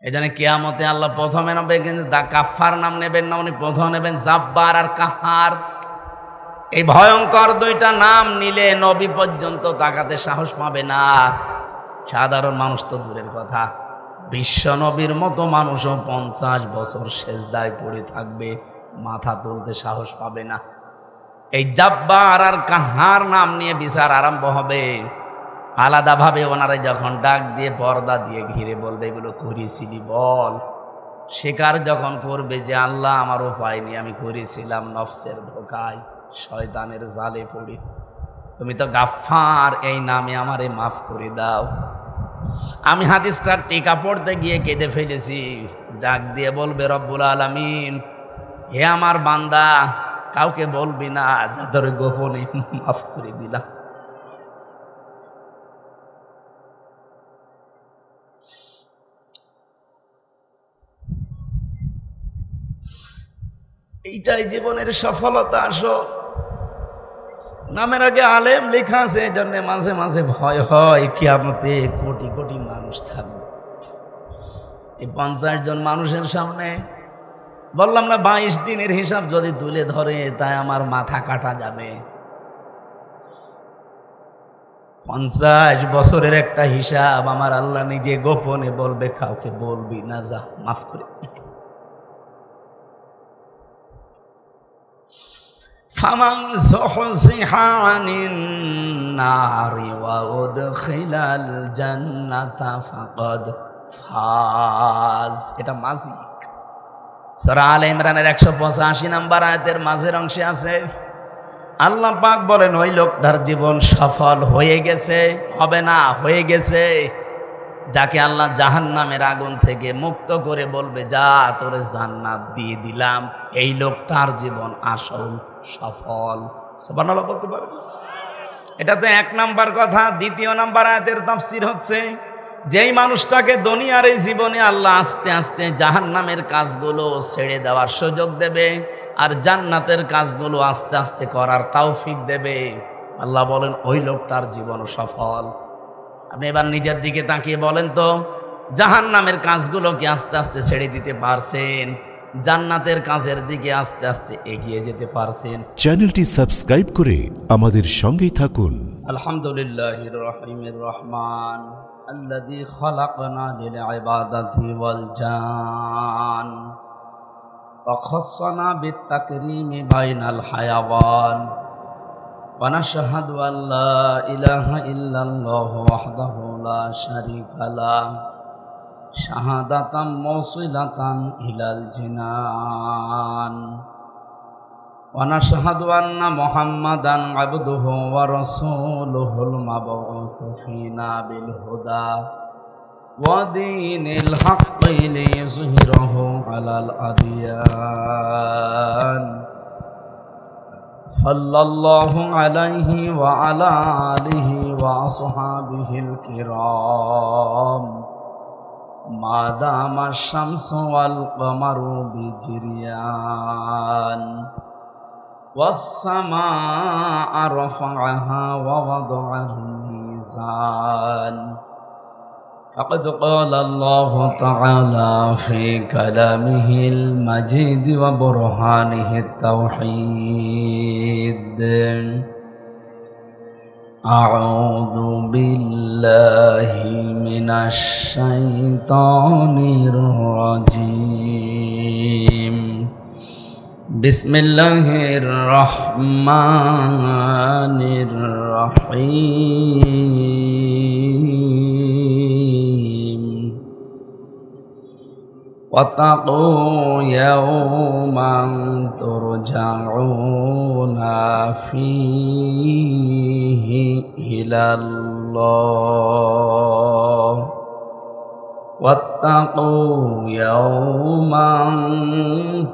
এই জন্য কিয়ামতে আল্লাহ প্রথমে নেবে, কিন্তু কাফার নাম নেবেন না, উনি প্রথম নেবেন জাব্বার আর কাহার। এই ভয়ঙ্কর দুইটা নাম নিলে নবী পর্যন্ত তাকাতে সাহস পাবে না। সাধারণ মানুষ তো দূরের কথা, বিশ্ব নবীর মতো মানুষও 50 বছর সেজদায় পড়ে থাকবে, মাথা তুলতে সাহস পাবে না। এই জাব্বার আর কাহার নাম নিয়ে বিচার আরম্ভ হবে। আলাদাভাবে ওনারা যখন ডাক দিয়ে পর্দা দিয়ে ঘিরে বলবে, এগুলো করেছিলি বল। স্বীকার যখন করবে যে আল্লাহ আমার উপায় নেই, আমি করেছিলাম নফসের ধোকায়, শয়তানের জালে পড়ে, তুমি তো গাফফার, এই নামে আমারে মাফ করে দাও। আমি হাদিসটার টিকা পড়তে গিয়ে কেঁদে ফেলেছি। ডাক দিয়ে বলবে রব্বুল আলামিন, হে আমার বান্দা, কাউকে বলবি না, যাদের গোপনে মাফ করে দিলাম। এইটাই জীবনের সফলতা। আসো, নামের আগে আলেম লেখা আছে, এই জন্য মাঝে মাঝে ভয় হয় কিয়ামতে কোটি কোটি মানুষ থাকবে। এই 50 জন মানুষের সামনে বললাম না, 22 দিনের হিসাব যদি তুলে ধরে তাই আমার মাথা কাটা যাবে। 50 বছরের একটা হিসাব আমার আল্লাহ নিজে গোপনে বলবে, কাউকে বলবি না, যা মাফ করে। ফামান যুহযিহা আনিন নারি ওয়া উদখিলাল জান্নাতা ফাকাদ ফাজ। এটা মাজিক। সূরা আলে ইমরানের 185 নম্বর আয়াতের মাঝের অংশে আছে, আল্লাহ পাক বলেন, ওই লোকটার জীবন সফল হয়ে গেছে, হবে না, হয়ে গেছে, যাকে আল্লাহ জাহান্নামের আগুন থেকে মুক্ত করে বলবে, যা তোরে জান্নাত দিয়ে দিলাম, এই লোকটার জীবন আসল সফল। সুবহানাল্লাহ বলতে পারে। এটা তো 1 নাম্বার কথা। 2 নাম্বার আয়াতের তাফসীর হচ্ছে, যেই মানুষটাকে দুনিয়ার এই জীবনে আল্লাহ আস্তে আস্তে জাহান্নামের কাজগুলো ছেড়ে দেওয়ার সুযোগ দেবে আর জান্নাতের কাজগুলো আস্তে আস্তে করার তৌফিক দেবে, আল্লাহ বলেন ওই লোকটার জীবন সফল। আপনি এবার নিজের দিকে তাকিয়ে বলেন তো, জাহান্নামের কাজগুলো কি আস্তে আস্তে ছেড়ে দিতে পারছেন? জান্নাতের কাজের দিকে আস্তে আস্তে এগিয়ে যেতে পারছেন? চ্যানেলটি সাবস্ক্রাইব করে আমাদের সঙ্গেই থাকুন। আলহামদুলিল্লাহির রহিমির রহমান আল্লাযী খালাকনা লিল ইবাদাতি ওয়াল জান ওয়া খাসসানা বিত তাকরীমি বাইনাল হায়াওয়ান ওয়া নাশহাদু আল লা ইলাহা ইল্লাল্লাহু ওয়াহদাহু লা শারীকা লাহু শাহাদাতাম মুওসিলাতান ইলাল জিনান ওয়া নাশহাদু আন্না মুহাম্মাদান আবদুহু ওয়া রাসূলুহুল মাবউসু ফীনা বিল হুদা ওয়া দীনিল হাক্কি লিইয়ুযহিরাহু আলাল আদিয়ান সাল্লাল্লাহু আলাইহি ওয়া আলা আলিহি ওয়া আসহাবিহিল কিরাম মা দামা শামসু ওয়াল কমারু বিজরিয়ান والسماء رفعها ووضع الميزان فقد قال الله تعالى في كلامه المجيد وبرهانه التوحيد أعوذ بالله من الشيطان الرجيم بسم الله الرحمن الرحيم واتقوا يوما ترجعون فيه إلى الله واتقوا يوما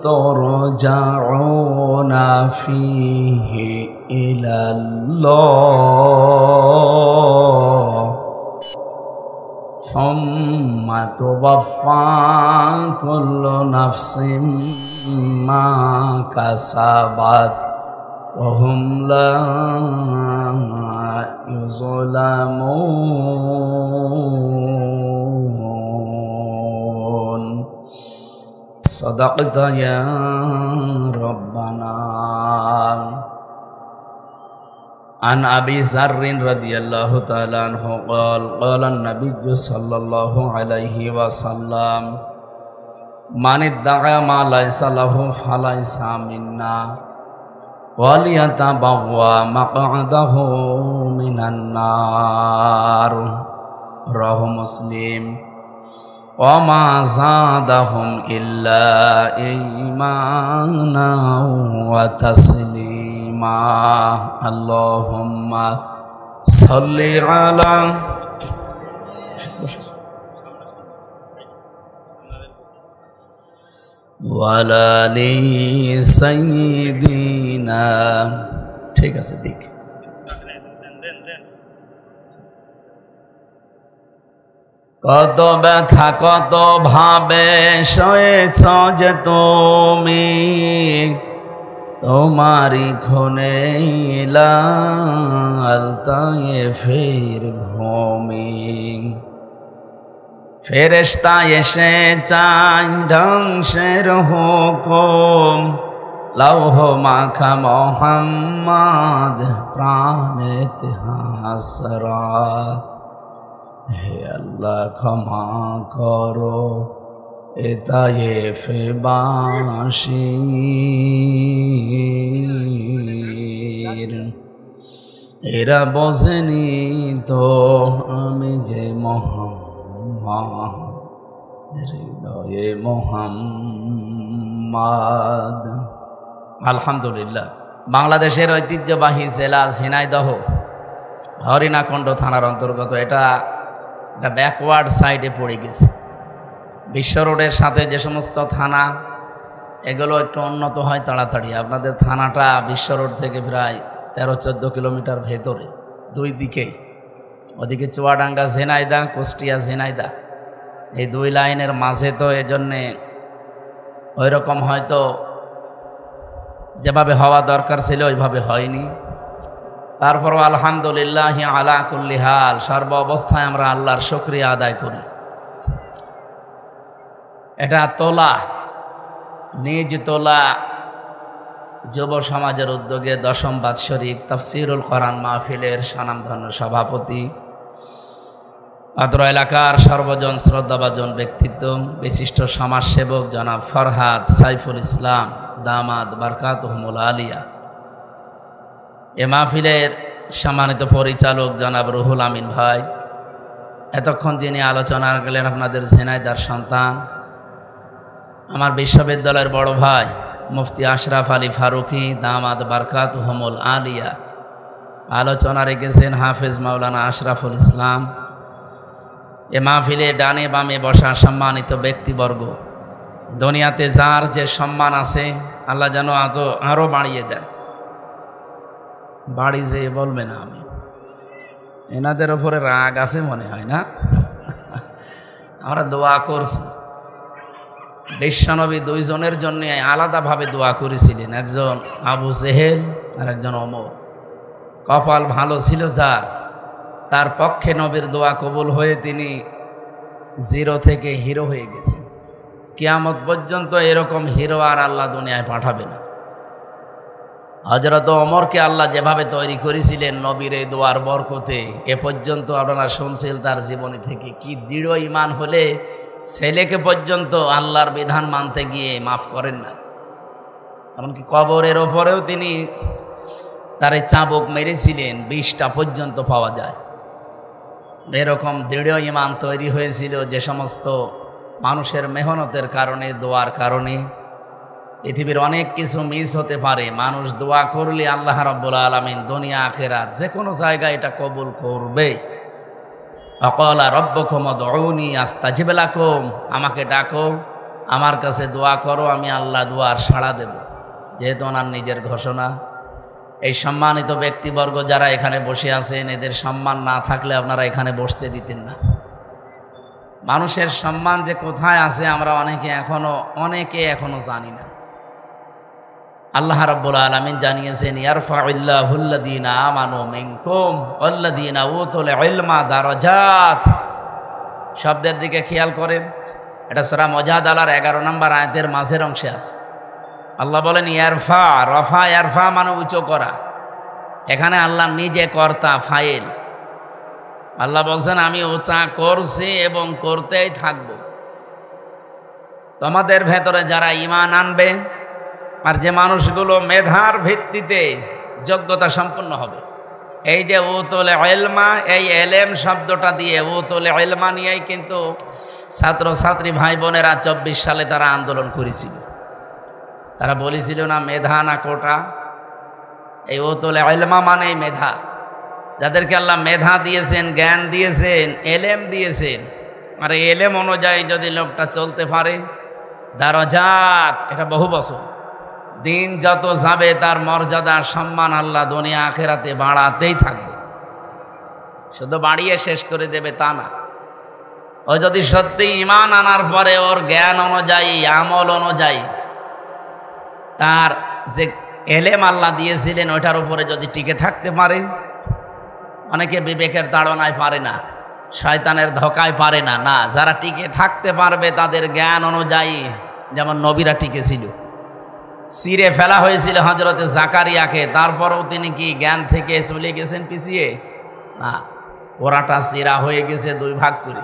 ترجعون فيه إلى الله ثم توفى كل نفس ما كسبت وهم لا يظلمون صدقت يا ربنا. عن أبي ذر رضي الله تعالى عنه قال قال النبي صلى الله عليه وسلم من ادعى ما ليس له فليس منا وليتبوأ مقعده من النار. رواه مسلم. وما زادهم إلا إيمانا وتسليما. اللهم صل على وعلى آل سيدنا. ঠিক আছে দেখ। কত ব্যথা কত ভাবে সয়েছ যে তুমি, তোমারি খুনে লাল তায়েফের ভূমি। ফেরেশতা এসে চাই ধ্বংসের হুকুম, লৌহ মাখা মোহাম্মদ প্রাণেতে হাসরাত। হে আল্লাহ ক্ষমা করো এ তায়েফবাসীর, এরা বোঝেনি তো আমি যে মোহাম্মদ, হৃদয়ে মোহাম্মদ। আলহামদুলিল্লাহ। বাংলাদেশের ঐতিহ্যবাহী জেলা ঝিনাইদহ হরিণাকুণ্ড থানার অন্তর্গত। এটা ব্যাকওয়ার্ড সাইডে পড়ে গেছে। বিশ্ব রোডের সাথে যে সমস্ত থানা এগুলো একটু উন্নত হয় তাড়াতাড়ি। আপনাদের থানাটা বিশ্ব রোড থেকে প্রায় 13-14 কিলোমিটার ভেতরে, দুই দিকেই। ওদিকে চুয়াডাঙ্গা ঝিনাইদহ, কুষ্টিয়া ঝিনাইদহ, এই দুই লাইনের মাঝে। তো এজন্যে ওই রকম হয়তো যেভাবে হওয়া দরকার ছিল ওইভাবে হয়নি। তারপরও আলহামদুলিল্লাহ আলা কুল্লি হাল, সর্ব অবস্থায় আমরা আল্লাহর শুকরিয়া আদায় করি। এটা তোলা, নিজ তোলা যুব সমাজের উদ্যোগে 10ম বাৎসরিক তাফসিরুল কোরআন মাহফিলের স্বনামধন্য সভাপতি, আদ্র এলাকার সর্বজন শ্রদ্ধাভাজন ব্যক্তিত্ব, বিশিষ্ট সমাজসেবক জনাব ফরহাদ সাইফুল ইসলাম দামাদ বারকাতুহুমুল আলিয়া। এ মাহফিলের সম্মানিত পরিচালক জনাব রুহুল আমিন ভাই। এতক্ষণ যিনি আলোচনা গেলেন আপনাদের ঝিনাইদহর সন্তান, আমার বিশ্ববিদ্যালয়ের বড় ভাই মুফতি আশরাফ আলী ফারুকি দামাদ বারকাতুহুমুল আলিয়া। আলোচনা রেখেছেন হাফেজ মাওলানা আশরাফুল ইসলাম। এ মাহফিলে ডানে বামে বসা সম্মানিত ব্যক্তিবর্গ, দুনিয়াতে যার যে সম্মান আছে আল্লাহ যেন আরও বাড়িয়ে দেন। বাড়ি যে বলবে না, আমি এনাদের ওপরে রাগ আছে মনে হয় না। আমরা দোয়া করছি। বিশ্বনবী দুইজনের জন্য আলাদাভাবে দোয়া করেছিলেন, একজন আবু জেহেল আর একজন ওমর। কপাল ভালো ছিল যার, তার পক্ষে নবীর দোয়া কবুল হয়ে তিনি 0 থেকে হিরো হয়ে গেছেন। কিয়ামত পর্যন্ত এরকম হিরো আর আল্লাহ দুনিয়ায় পাঠাবে না। হযরত ওমরকে আল্লাহ যেভাবে তৈরি করেছিলেন নবীর এই দোয়ার বরকতে, এ পর্যন্ত আপনারা শুনছেন তার জীবনী থেকে কি দৃঢ় ঈমান হলে ছেলেকে পর্যন্ত আল্লাহর বিধান মানতে গিয়ে মাফ করেন না। এমনকি কবরের ওপরেও তিনি তার চাবুক মেরেছিলেন, 20টা পর্যন্ত পাওয়া যায়। এরকম দৃঢ় ঈমান তৈরি হয়েছিল যে সমস্ত মানুষের মেহনতের কারণে, দোয়ার কারণে। পৃথিবীর অনেক কিছু মিস হতে পারে, মানুষ দোয়া করলে আল্লাহ রাব্বুল আলামিন দুনিয়া আখিরাত যে কোনো জায়গায় এটা কবুল করবে। ওয়াকালা রাব্বুকুম উদউনি আস্তাজিব লাকুম, আমাকে ডাকো, আমার কাছে দোয়া করো, আমি আল্লাহ দোয়ার সাড়া দেব, যেহেতু ওনার নিজের ঘোষণা। এই সম্মানিত ব্যক্তিবর্গ যারা এখানে বসে আছেন, এদের সম্মান না থাকলে আপনারা এখানে বসতে দিতেন না। মানুষের সম্মান যে কোথায় আছে আমরা অনেকে এখনো জানি না। আল্লাহ রাব্বুল আলামিন জানিয়েছেন, ইয়ারফাউল্লাহুল্লাযীনা আমানু মিনকুম ওয়াল্লাযীনা উতুল ইলমা দারাজাত। শব্দের দিকে খেয়াল করেন। এটা সূরা মুজাদালার 11 নম্বর আয়াতের মাঝের অংশে আছে। আল্লাহ বলেন ইয়ারফা, রফা ইয়ারফা মানে উঁচু করা। এখানে আল্লাহ নিজে কর্তা, ফাইল। আল্লাহ বলছেন আমি উঁচা করছি এবং করতেই থাকব। তোমাদের ভেতরে যারা ঈমান আনবে আর যে মানুষগুলো মেধার ভিত্তিতে যোগ্যতা সম্পন্ন হবে, এই যে উতুল ইলমা, এই এলেম শব্দটা দিয়ে উতুল ইলমা নিয়েই কিন্তু ছাত্রছাত্রী ভাই বোনেরা 24 সালে তারা আন্দোলন করেছিল। তারা বলেছিল না মেধা না কোটা। এই উতুল ইলমা মানেই মেধা। যাদেরকে আল্লাহ মেধা দিয়েছেন, জ্ঞান দিয়েছেন, এলেম দিয়েছেন, আর এই এলেম অনুযায়ী যদি লোকটা চলতে পারে, দারাজাত, এটা বহু বছর দিন যত যাবে তার মর্যাদা সম্মান আল্লাহ দুনিয়া আখেরাতে বাড়াতেই থাকবে। শুধু বাড়িয়ে শেষ করে দেবে তা না। ও যদি সত্যি ঈমান আনার পরে ওর জ্ঞান অনুযায়ী, আমল অনুযায়ী তার যে এলেম আল্লাহ দিয়েছিলেন ওইটার উপরে যদি টিকে থাকতে পারে, অনেকে বিবেকের তাড়নায় পারে না, শয়তানের ধোকায় পারে না। না, যারা টিকে থাকতে পারবে তাদের জ্ঞান অনুযায়ী, যেমন নবীরা টিকেছিল। চিরে ফেলা হয়েছিল হযরতে জাকারিয়াকে, তারপরেও তিনি কি জ্ঞান থেকে চলে গেছেন পিছিয়ে? না, ওরাটা চিরা হয়ে গেছে 2 ভাগ করে।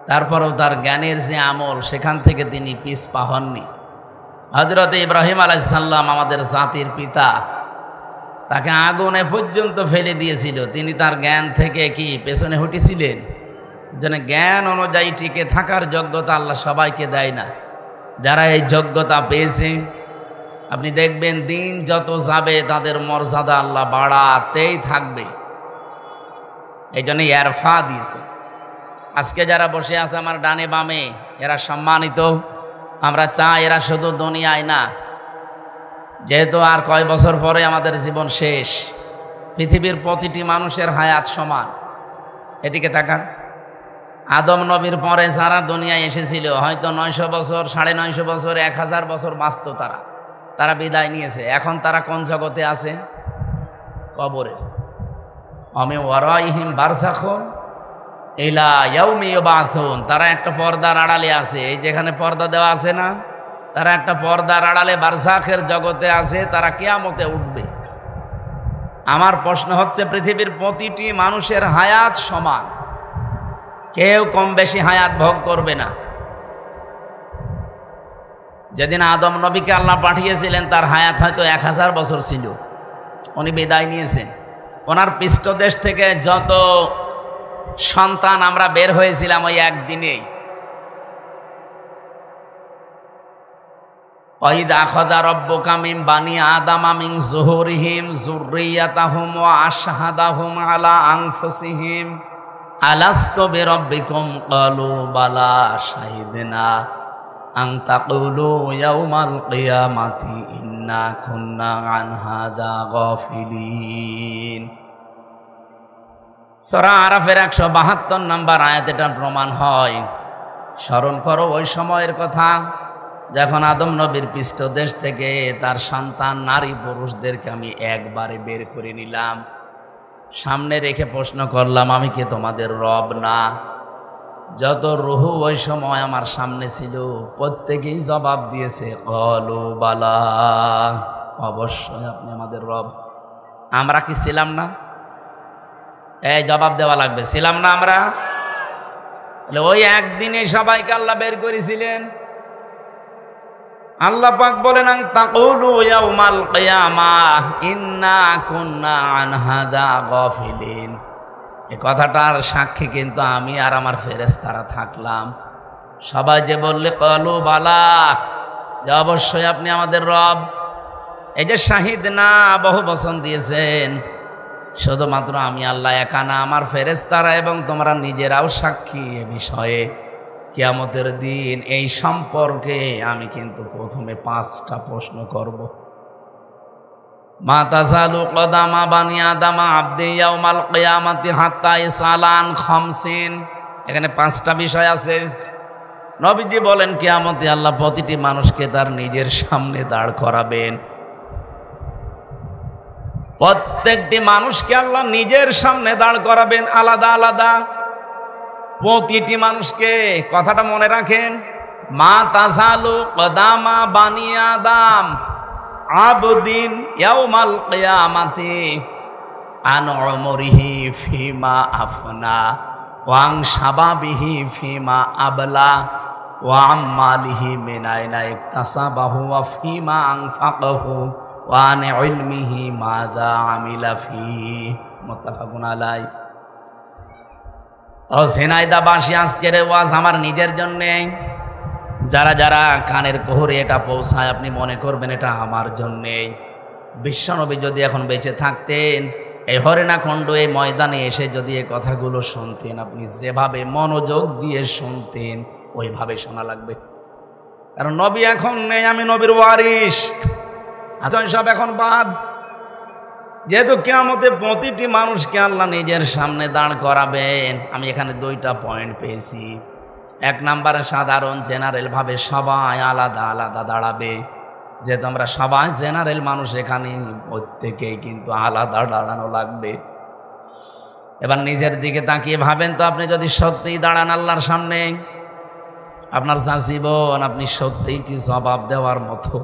তারপরেও তার জ্ঞানের যে আমল, সেখান থেকে তিনি পিছপা হননি। হযরতে ইব্রাহিম আলাইহিস সালাম আমাদের জাতির পিতা, তাকে আগুনে পর্যন্ত ফেলে দিয়েছিল, তিনি তার জ্ঞান থেকে কি পেছনে হটেছিলেন? যেন জ্ঞান অনুযায়ী টিকে থাকার যোগ্যতা আল্লাহ সবাইকে দেয় না। যারা এই যোগ্যতা পেয়েছে, আপনি দেখবেন দিন যত যাবে তাদের মর্যাদা আল্লাহ বাড়াতেই থাকবে। এই জন্য ইয়ারফা দিয়েছে। আজকে যারা বসে আছে আমার ডানে বামে, এরা সম্মানিত। আমরা চাই এরা শুধু দুনিয়ায় না, যেহেতু আর কয় বছর পরে আমাদের জীবন শেষ। পৃথিবীর প্রতিটি মানুষের হায়াত সমান। এদিকে তাকান, আদম নবীর পরে যারা দুনিয়ায় এসেছিল, হয়তো 900 বছর, 950 বছর, 1000 বছর বাঁচত, তারা বিদায় নিয়েছে। এখন তারা কোন জগতে আছে? কবরের। আমি ওয়ারাইহিম বারযাখুন ইলা ইয়াউমি ইউবাসুন, তারা একটা পর্দার আড়ালে আছে। এই যেখানে পর্দা দেওয়া আছে না, তারা একটা পর্দার আড়ালে বারযাখের জগতে আছে, তারা কিয়ামতে উঠবে। আমার প্রশ্ন হচ্ছে, পৃথিবীর প্রতিটি মানুষের হায়াত সমান, কেউ কম বেশি হায়াত ভোগ করবে না। যেদিন আদম নবীকে আল্লাহ পাঠিয়েছিলেন তার হায়াত হয়তো 1000 বছর ছিল, উনি বিদায় নিয়েছেন। ওনার পৃষ্ঠদেশ থেকে যত সন্তান আমরা বের হয়েছিলাম ওই একদিনেই। ওয়াইদ আখাযা রাব্বুকা মিন বানি আদামা মিন যুহুরিহিম যুররিয়াতাহুম ওয়া আশহাদাহুম আলা আনফুসিহিম আলাস্তু বিরাব্বিকুম ক্বালু বালা শাহিদনা আন তাকুলু ইয়াউমাল কিয়ামাতি ইন্না কুন্না আন হাযা গাফিলিন। সূরা আরাফের 172 নম্বর আয়াত এটা প্রমাণ হয়। স্মরণ করো ওই সময়ের কথা যখন আদম নবীর পৃষ্ঠদেশ থেকে তার সন্তান নারী পুরুষদেরকে আমি একবারে বের করে নিলাম, সামনে রেখে প্রশ্ন করলাম, আমি কি তোমাদের রব না? যত রুহু ওই সময় আমার সামনে ছিল প্রত্যেকেই জবাব দিয়েছে ক্বালু বালা, অবশ্যই আপনি আমাদের রব। আমরা কি ছিলাম না? এই জবাব দেওয়া লাগবে, ছিলাম না আমরা? ওই একদিনে সবাইকে আল্লাহ বের করেছিলেন। আল্লাহ পাক বলেন আন তাকুলু ইয়াউমাল কিয়ামাহ ইন্না কুন্না আন হাযা গাফিলিন। এই কথাটার সাক্ষী কিন্তু আমি আর আমার ফেরেশতারা থাকলাম। সবাই যে বললে ক্বালু বালা, যে অবশ্যই আপনি আমাদের রব। এই যে শাহিদ না বহু বচন দিয়েছেন, শুধুমাত্র আমি আল্লাহ একা না, আমার ফেরেশতারা এবং তোমরা নিজেরাও সাক্ষী এ বিষয়ে। কিয়ামতের দিন এই সম্পর্কে আমি কিন্তু প্রথমে 5টা প্রশ্ন করব। মা তাযালু কদামা বানি আদামা আবদি ইয়াউমাল কিয়ামাতি হাত্তা ইসালান খামসিন। এখানে 5টা বিষয় আছে। নবীজি বলেন কিয়ামতে আল্লাহ প্রতিটি মানুষকে তার নিজের সামনে দাঁড় করাবেন। প্রত্যেকটি মানুষকে আল্লাহ নিজের সামনে দাঁড় করাবেন আলাদা আলাদা। প্রতিটি মানুষকে, কথাটা মনে রাখেন, মা তাজালু কদামা বানি আদম আবদিন ইয়াউমাল কিয়ামাতি আন উমরিহি ফিমা আফনা ওয়াং শাবাবিহি ফিমা আবলা ওয়া আম্মালিহি মিন আইনা ইকতাসাবাহু ওয়া ফিমা আনফাকাহু ওয়া আন ইলমিহি মাযা আমিলা ফিহি। মুত্তাফাকুন আলাইহি। ও ঝিনাইদহবাসী, আজকের ওয়াজ আমার নিজের জন্যে। যারা যারা কানের কোহরে এটা পৌঁছায় আপনি মনে করবেন এটা আমার জন্যে। বিশ্বনবী যদি এখন বেঁচে থাকতেন, এই হরিণাখণ্ড এই ময়দানে এসে যদি এই কথাগুলো শুনতেন, আপনি যেভাবে মনোযোগ দিয়ে শুনতেন ওইভাবে শোনা লাগবে। কারণ নবী এখন নেই, আমি নবীর ওয়ারিস। আচ্ছা, সব এখন বাদ। যেহেতু কিয়ামতে প্রতিটি মানুষকে আল্লাহ নিজের সামনে দাঁড় করাবেন, আমি এখানে দুইটা পয়েন্ট পেয়েছি। এক নাম্বারে সাধারণ জেনারেল ভাবে সবাই আলাদা আলাদা দাঁড়াবে। যেহেতু আমরা সবাই জেনারেল মানুষ, এখানে প্রত্যেকেই কিন্তু আলাদা দাঁড়ানো লাগবে। এবার নিজের দিকে তাকিয়ে ভাবেন তো, আপনি যদি সত্যিই দাঁড়ান আল্লাহর সামনে, আপনার যা জীবন আপনি সত্যিই কি জবাব দেওয়ার মতো?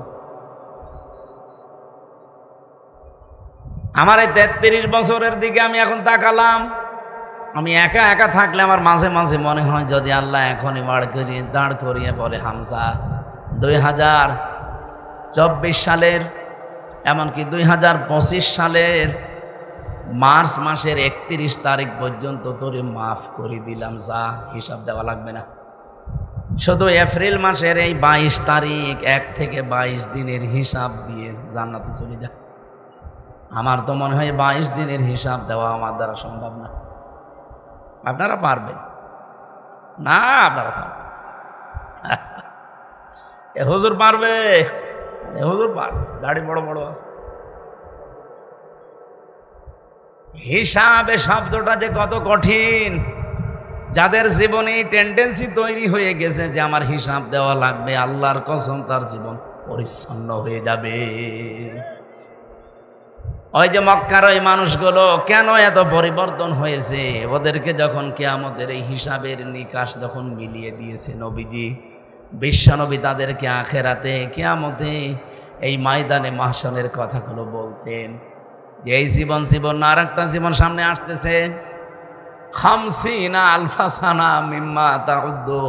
আমার এই 33 বছরের দিকে আমি এখন তাকালাম। আমি একা একা থাকলে আমার মাঝে মাঝে মনে হয় যদি আল্লাহ এখনই দাঁড় করিয়ে বলে, হামজা 2024 সালের এমনকি 2025 সালের মার্চ মাসের 31 তারিখ পর্যন্ত তোরে মাফ করে দিলাম, যা হিসাব দেওয়া লাগবে না। শুধু এপ্রিল মাসের এই 22 তারিখ 1 থেকে 22 দিনের হিসাব দিয়ে জান্নাতে চলে যা। আমার তো মনে হয় 22 দিনের হিসাব দেওয়া আমার দ্বারা সম্ভব না। আপনারা পারবেন না? আপনারা পারবেন? এ হুজুর পারবে, এ হুজুর পারবে, গাড়ি বড় বড় আছে। হিসাবে শব্দটা যে কত কঠিন। যাদের জীবনে টেন্ডেন্সি তৈরি হয়ে গেছে যে আমার হিসাব দেওয়া লাগবে, আল্লাহর কসম তার জীবন পরিচ্ছন্ন হয়ে যাবে। ওই যে মক্কার ওই মানুষগুলো কেন এত পরিবর্তন হয়েছে, ওদেরকে যখন কিয়ামতের এই হিসাবের নিকাশ যখন মিলিয়ে দিয়েছে নবীজি, বিশ্বনবী তাদেরকে আখেরাতে কিয়ামতে এই ময়দানে মাহশরের কথাগুলো বলতেন যে এই জীবন না, আর একটা জীবন সামনে আসতেছে। 50 আলফা সানা মিম্মা তাউদ্দু,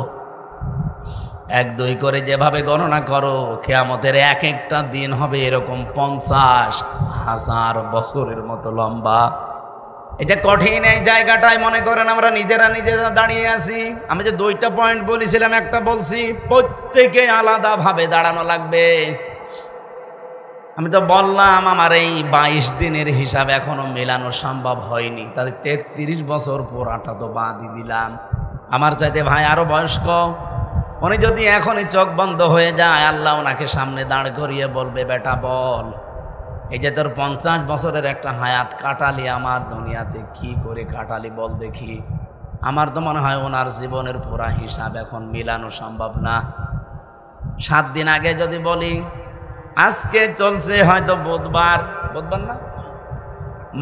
1-2 করে যেভাবে গণনা করো, কিয়ামতের এক একটা দিন হবে এরকম 50,000 বছরের মতো লম্বা। এটা কঠিন। এই জায়গাটায় মনে করেন আমরা নিজেরা দাঁড়িয়ে আছি। আমি যে 2টা পয়েন্ট বলেছিলাম, একটা বলছি প্রত্যেকে আলাদা ভাবে দাঁড়ানো লাগবে। আমি তো বললাম আমার এই 22 দিনের হিসাব এখনো মেলানো সম্ভব হয়নি, তাদের 33 বছর পুরাটা তো বাদই দিলাম। আমার চাইতে ভাই আরো বয়স্ক, উনি যদি এখনই চোখ বন্ধ হয়ে যায়, আল্লাহ ওনাকে সামনে দাঁড় করিয়ে বলবে, বেটা বল, এই যে তোর 50 বছরের একটা হায়াত কাটালি আমার দুনিয়াতে, কি করে কাটালি বল দেখি। আমার তো মনে হয় ওনার জীবনের পুরা হিসাব এখন মিলানো সম্ভব না। 7 দিন আগে যদি বলি, আজকে চলছে হয়তো বুধবার না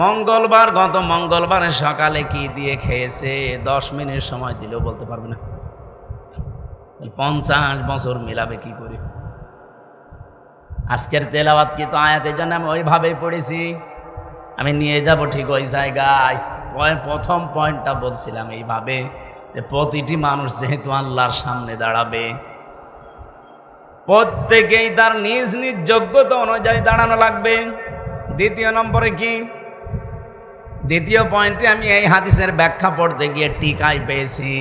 মঙ্গলবার, গত মঙ্গলবারে সকালে কি দিয়ে খেয়েছে 10 মিনিট সময় দিলেও বলতে পারবে না। 50 বছর মিলাবে কি করে? আজকের তেলাওয়াত কি তো আয়াতের জন্য আমি ওইভাবেই পড়েছি, আমি নিয়ে যাব ঠিক ওই জায়গায়। প্রথম পয়েন্টটা বলছিলাম এইভাবে যে প্রতিটি মানুষ যেহেতু আল্লাহর সামনে দাঁড়াবে, প্রত্যেকেই তার নিজ নিজ যোগ্যতা অনুযায়ী দাঁড়ানো লাগবে। দ্বিতীয় নম্বরে কি, দ্বিতীয় পয়েন্টে আমি এই হাদিসের ব্যাখ্যা পড়তে গিয়ে টিকাই পেয়েছি।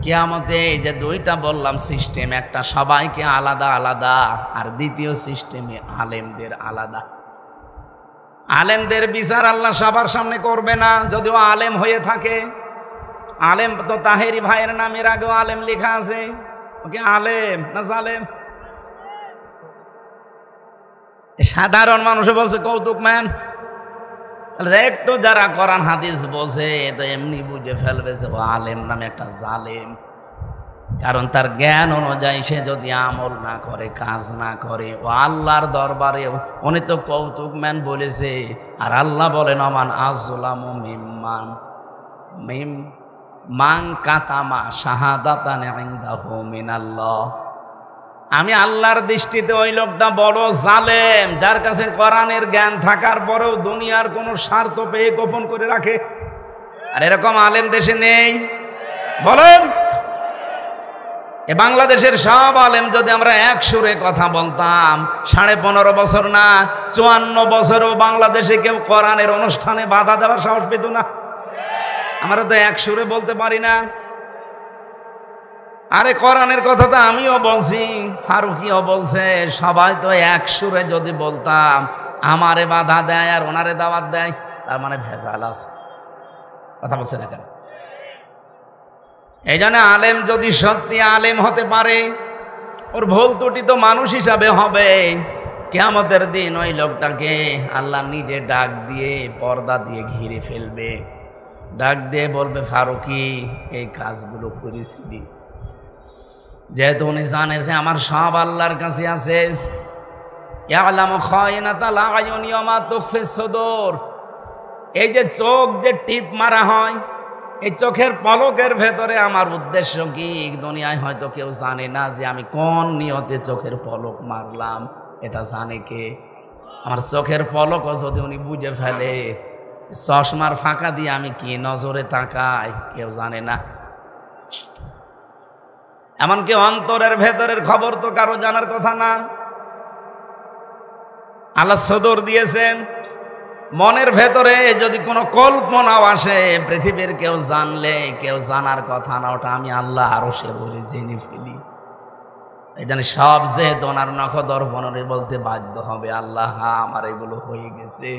কিয়ামতে এই যে 2টা বললাম সিস্টেম, একটা সবাইকে আলাদা আলাদা, আর দ্বিতীয় সিস্টেমে আলেমদের আলাদা। আলেমদের বিচার আল্লাহ সবার সামনে করবে না, যদিও আলেম হয়ে থাকে। আলেম তো তাহেরি ভাইয়ের নামের আগেও আলেম লেখা আছে, ওকে আলেম না জালেম? সাধারণ মানুষে বলছে কৌতুক ম্যান। একটু যারা কোরআন হাদিস বোঝে তো এমনি বুঝে ফেলবে যে ও আলেম নামে একটা জালেম। কারণ তার জ্ঞান অনুযায়ী সে যদি আমল না করে, কাজ না করে, ও আল্লাহর দরবারে উনি তো কৌতুক ম্যান বলেছে। আর আল্লাহ বলেন, অমান আযলামু মান কাতামা শাহাদাতান ইনদাহু মিনাল্লাহ। আমি আল্লাহর দৃষ্টিতে ওই লোকটা বড় জালেম যার কাছে কোরআনের জ্ঞান থাকার পরেও দুনিয়ার কোনো স্বার্থ পেয়ে গোপন করে রাখে। আর এরকম আলেম দেশে নেই? বলেন। এ বাংলাদেশের সব আলেম যদি আমরা এক সুরে কথা বলতাম, 15.5 বছর না 54 বছরেও বাংলাদেশে কেউ কোরআনের অনুষ্ঠানে বাধা দেওয়ার সাহস পেত না। আমরা তো এক সুরে বলতে পারি না। আরে কোরআনের কথা তো আমিও বলছি, ফারুকিও বলছে, সবাই তো এক সুরে যদি বলতাম, আমারে বাধা দেয় আর ওনারে দাওয়াত দেয়, তার মানে ভেজাল আছে। কথা বলছে না কেন? এই জন্য আলেম যদি সত্যি আলেম হতে পারে, ওর ভুল ত্রুটি তো মানুষ হিসাবে হবে। কিয়ামতের দিন ওই লোকটাকে আল্লাহ নিজে ডাক দিয়ে পর্দা দিয়ে ঘিরে ফেলবে, ডাক দিয়ে বলবে, ফারুকি এই কাজগুলো করেছিলি। যেহেতু উনি জানে যে আমার সব আল্লাহর কাছে আছে। ইয়ালামু খায়িনাতাল আয়ুনি ওয়া মা তুখফিস সুদূর। এই যে চোখ যে টিপ মারা হয়, এই চোখের পলকের ভেতরে আমার উদ্দেশ্য কি, দুনিয়ায় হয়তো কেউ জানে না যে আমি কোন নিয়তে চোখের পলক মারলাম। এটা জানে কে? আমার চোখের পলকও যদি উনি বুঝে ফেলে, চশমার ফাঁকা দিয়ে আমি কি নজরে তাকাই, কেউ জানে না। এমনকি অন্তরের ভেতরের খবর তো কারো জানার কথা না। আল্লাহ সদর দিয়েছেন, মনের ভেতরে যদি কোনো কল্পনাও আসে, পৃথিবীর কেউ জানলে কেউ জানার কথা না, ওটা আমি আল্লাহ আরো সে বলে জেনে ফেলি। এই জন্য সব যে দোনার নখদর্পণে বলতে বাধ্য হবে, আল্লাহ আমার এগুলো হয়ে গেছে,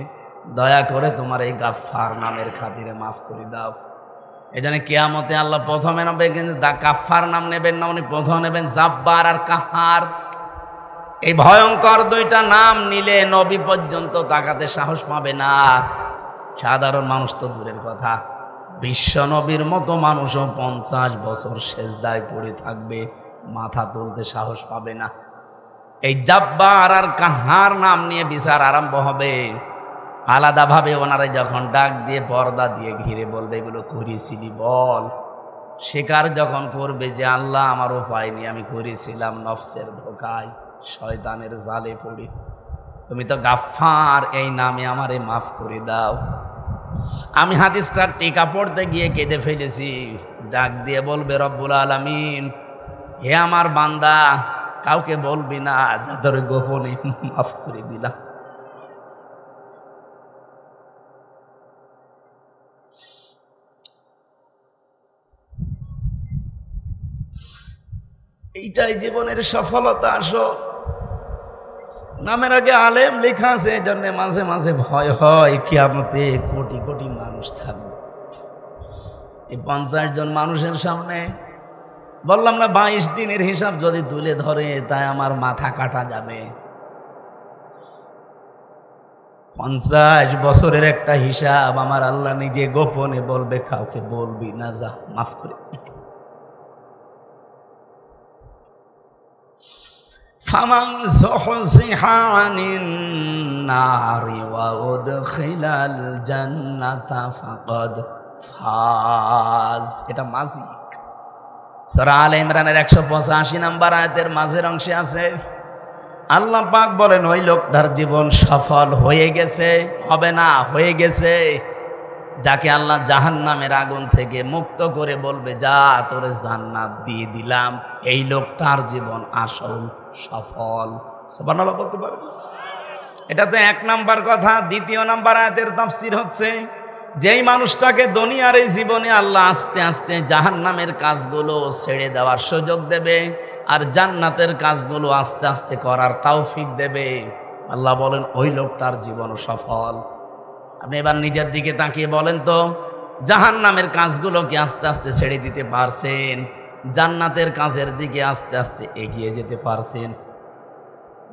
দয়া করে তোমার এই গাফফার নামের খাতিরে মাফ করে দাও। এই জন্য কিয়ামতে আল্লাহ প্রথমে নেবে, কিন্তু গাফফার নাম নেবেন না, উনি প্রথম নেবেন জাব্বার আর কাহার। এই ভয়ঙ্কর দুইটা নাম নিলে নবী পর্যন্ত তাকাতে সাহস পাবে না। সাধারণ মানুষ তো দূরের কথা, বিশ্ব নবীর মতো মানুষও 50 বছর সেজদায় পড়ে থাকবে, মাথা তুলতে সাহস পাবে না। এই জাব্বার আর কাহার নাম নিয়ে বিচার আরম্ভ হবে। আলাদাভাবে ওনারা যখন ডাক দিয়ে পর্দা দিয়ে ঘিরে বলবে, এগুলো করেছিলি বল। স্বীকার যখন করবে যে আল্লাহ আমার উপায় নিয়ে আমি করেছিলাম, নফসের ধোকায় শয়তানের জালে পড়ে, তুমি তো গাফফার, এই নামে আমারে মাফ করে দাও। আমি হাদিসটার টিকা পড়তে গিয়ে কেঁদে ফেলেছি। ডাক দিয়ে বলবে রব্বুল আলামিন, হে আমার বান্দা, কাউকে বলবি না, যাদের গোপনে মাফ করে দিলাম। এইটাই জীবনের সফলতা। আসো, নামের আগে আলেম লেখা আছে, এই জন্য মাঝে মাঝে ভয় হয় কিয়ামতে কোটি কোটি মানুষ থাকবে। এই 50 জন মানুষের সামনে বললাম না, 22 দিনের হিসাব যদি তুলে ধরে, তাই আমার মাথা কাটা যাবে। 50 বছরের একটা হিসাব আমার আল্লাহ নিজে গোপনে বলবে, কাউকে বলবি না, যা মাফ করে। ফামান যুহযিহা আনিন নারি ওয়া উদখিলাল জান্নাতা ফাকাদ ফাজ। এটা মাজিক। সূরা আলে ইমরানের 185 নম্বর আয়াতের মাঝের অংশে আছে, আল্লাহ পাক বলেন, ওই লোকটার জীবন সফল হয়ে গেছে, হবে না, হয়ে গেছে, যাকে আল্লাহ জাহান্নামের আগুন থেকে মুক্ত করে বলবে, যা তোরে জান্নাত দিয়ে দিলাম, এই লোকটার জীবন আসল সফল। সুবহানাল্লাহ বলতে পারেন? এটা তো 1 নাম্বার কথা। 2 নাম্বার আয়াতের তাফসীর হচ্ছে, যেই মানুষটাকে দুনিয়ার এই জীবনে আল্লাহ আস্তে আস্তে জাহান্নামের কাজগুলো ছেড়ে দেওয়ার সুযোগ দেবে আর জান্নাতের কাজগুলো আস্তে আস্তে করার তৌফিক দেবে, আল্লাহ বলেন ওই লোকটার জীবন সফল। আপনি এবার নিজের দিকে তাকিয়ে বলেন তো, জাহান্নামের কাজগুলো কি আস্তে আস্তে ছেড়ে দিতে পারছেন? জান্নাতের কাজের দিকে আস্তে আস্তে এগিয়ে যেতে পারছেন?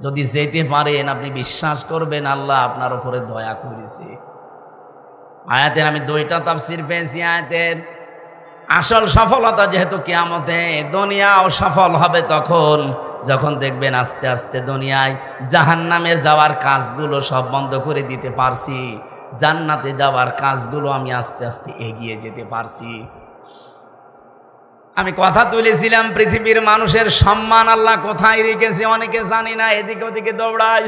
যদি যেতে পারেন, আপনি বিশ্বাস করবেন আল্লাহ আপনার উপরে দয়া করেছে। আয়াতের আমি 2টা তাফসীর পেয়েছি। আয়াতের আসল সফলতা যেহেতু কিয়ামতে, দুনিয়াও সফল হবে তখন যখন দেখবেন আস্তে আস্তে দুনিয়ায় জাহান্নামে যাওয়ার কাজগুলো সব বন্ধ করে দিতে পারছি, জান্নাতে যাওয়ার কাজগুলো আমি আস্তে আস্তে এগিয়ে যেতে পারছি। আমি কথা তুলেছিলাম পৃথিবীর মানুষের সম্মান আল্লাহ কোথায় রেখেছে অনেকে জানি না, এদিকে ওদিকে দৌড়ায়।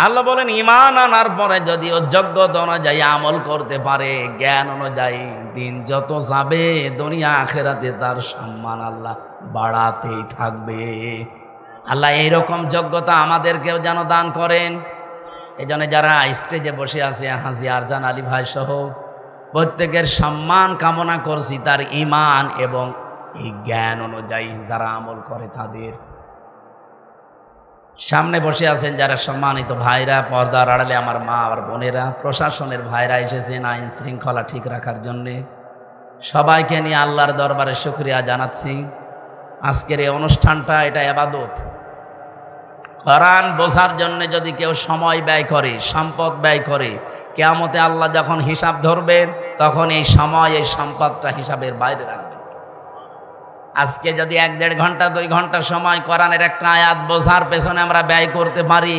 আল্লাহ বলেন ঈমান আনার পরে যদি ও যোগ্যতা অনুযায়ী আমল করতে পারে, জ্ঞান অনুযায়ী, দিন যত যাবে দুনিয়া আখিরাতে তার সম্মান আল্লাহ বাড়াতেই থাকবে। আল্লাহ এইরকম যোগ্যতা আমাদেরকেও যেন দান করেন। এই জন্য যারা স্টেজে বসে আছে হাজী আরজান আলী ভাই সহ প্রত্যেকের সম্মান কামনা করছি তার ঈমান এবং এই জ্ঞান অনুযায়ী যারা আমল করে তাদের। সামনে বসে আছেন যারা সম্মানিত ভাইরা, পর্দার আড়ালে আমার মা আর বোনেরা, প্রশাসনের ভাইরা এসেছেন আইন শৃঙ্খলা ঠিক রাখার জন্যে। সবাইকে নিয়ে আল্লাহর দরবারে শুকরিয়া জানাচ্ছি। আজকের এই অনুষ্ঠানটা এটা ইবাদত। কোরআন বোঝার জন্য যদি কেউ সময় ব্যয় করে, সম্পদ ব্যয় করে, কিয়ামতে আল্লাহ যখন হিসাব ধরবেন তখন এই সময় এই সম্পদটা হিসাবের বাইরে রাখবেন। আজকে যদি 1-1.5 ঘন্টা 2 ঘন্টা সময় কোরআনের একটা আয়াত বোঝার পেছনে আমরা ব্যয় করতে পারি,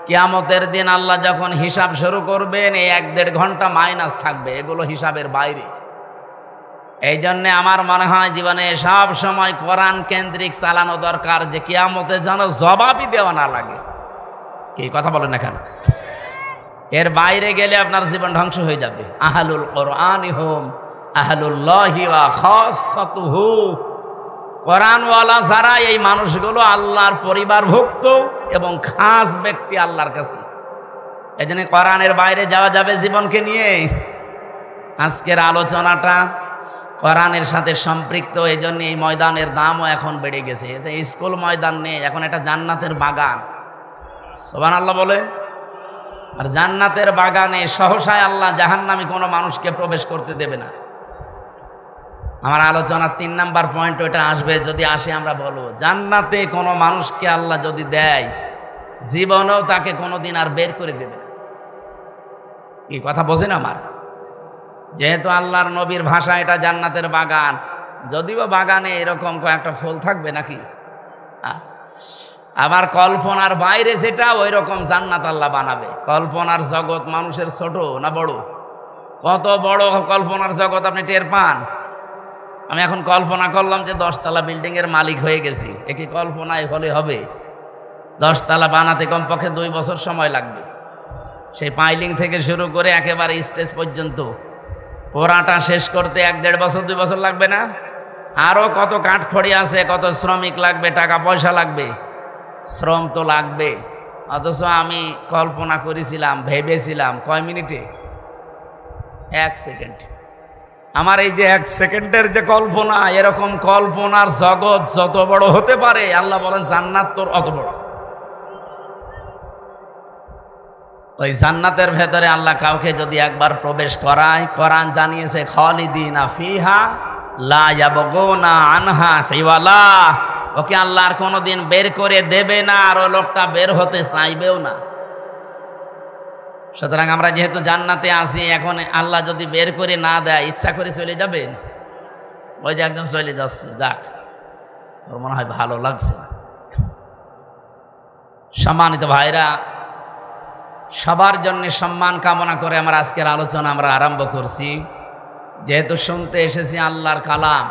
কিয়ামতের দিন আল্লাহ যখন হিসাব শুরু করবেন এই 1-1.5 ঘন্টা মাইনাস থাকবে, এগুলো হিসাবের বাইরে। এই জন্যে আমার মনে হয় জীবনে সব সময় কোরআন কেন্দ্রিক চালানো দরকার, যে কিয়ামতে যেন জবাবই দেওয়া না লাগে। কি কথা বলেন এখানে? এর বাইরে গেলে আপনার জীবন ধ্বংস হয়ে যাবে। আহলুল কোরআনি হুম আহলুল্লাহি ওয়া খাসাতুহু। কোরআনওয়ালা যারা, এই মানুষগুলো আল্লাহর পরিবারভুক্ত এবং খাস ব্যক্তি আল্লাহর কাছে। এই জন্য কোরআনের বাইরে যাওয়া যাবে জীবনকে নিয়ে। আজকের আলোচনাটা কোরআনের সাথে সম্পৃক্ত, এই জন্য এই ময়দানের দামও এখন বেড়ে গেছে। এতে স্কুল ময়দান নেই, এখন এটা জান্নাতের বাগান। সুবহানাল্লাহ বলে। আর জান্নাতের বাগানে সহসায় আল্লাহ জাহান্নামী কোনো মানুষকে প্রবেশ করতে দেবে না। আমার আলোচনার 3 নাম্বার পয়েন্ট ওইটা আসবে, যদি আসে আমরা বলবো জান্নাতে কোনো মানুষকে আল্লাহ যদি দেয়, জীবনেও তাকে কোনোদিন আর বের করে দেবে না। এই কথা বোঝেন আমার? যেহেতু আল্লাহর নবীর ভাষা এটা জান্নাতের বাগান, যদিও বাগানে এরকম কয়েকটা ফুল থাকবে নাকি, আবার কল্পনার বাইরে যেটা ওই রকম জান্নাত আল্লাহ বানাবে। কল্পনার জগৎ মানুষের ছোট না বড়? কত বড় কল্পনার জগৎ আপনি টের পান? আমি এখন কল্পনা করলাম যে 10 তলা বিল্ডিং এর মালিক হয়ে গেছি, একই কল্পনায় হলে হবে? 10 তলা বানাতে কমপক্ষে 2 বছর সময় লাগবে। সেই পাইলিং থেকে শুরু করে একেবারে স্টেজ পর্যন্ত পোড়াটা শেষ করতে 1-1.5 বছর 2 বছর লাগবে না? আরো কত কাঠখড়ি আছে, কত শ্রমিক লাগবে, টাকা পয়সা লাগবে, শ্রম তো লাগবে। অথচ আমি কল্পনা করেছিলাম, ভেবেছিলাম কয় মিনিটে? 1 সেকেন্ড। আমার এই যে 1 সেকেন্ডের যে কল্পনা, এরকম কল্পনার জগৎ যত বড় হতে পারে, আল্লাহ বলেন জান্নাত তোর অত বড়। ওই জান্নাতের ভেতরে আল্লাহ কাউকে যদি একবার প্রবেশ করায়, কোরআন জানিয়েছে খালিদিনা ফিহা লা ইয়াবগুনা আনহা হিওয়ালা। ওকে আল্লাহ আর কোনোদিন বের করে দেবে না, আর ও লোকটা বের হতে চাইবেও না। সুতরাং আমরা যেহেতু জান্নাতে আছি, এখন আল্লাহ যদি বের করে না দেয়, ইচ্ছা করে চলে যাবেন? ওই যে একজন চলে যাচ্ছে, যাক, ওর মনে হয় ভালো লাগছে না। সম্মানিত ভাইরা, সবার জন্য সম্মান কামনা করে আমার আজকের আলোচনা আমরা আরম্ভ করছি। যেহেতু শুনতে এসেছি আল্লাহর কালাম,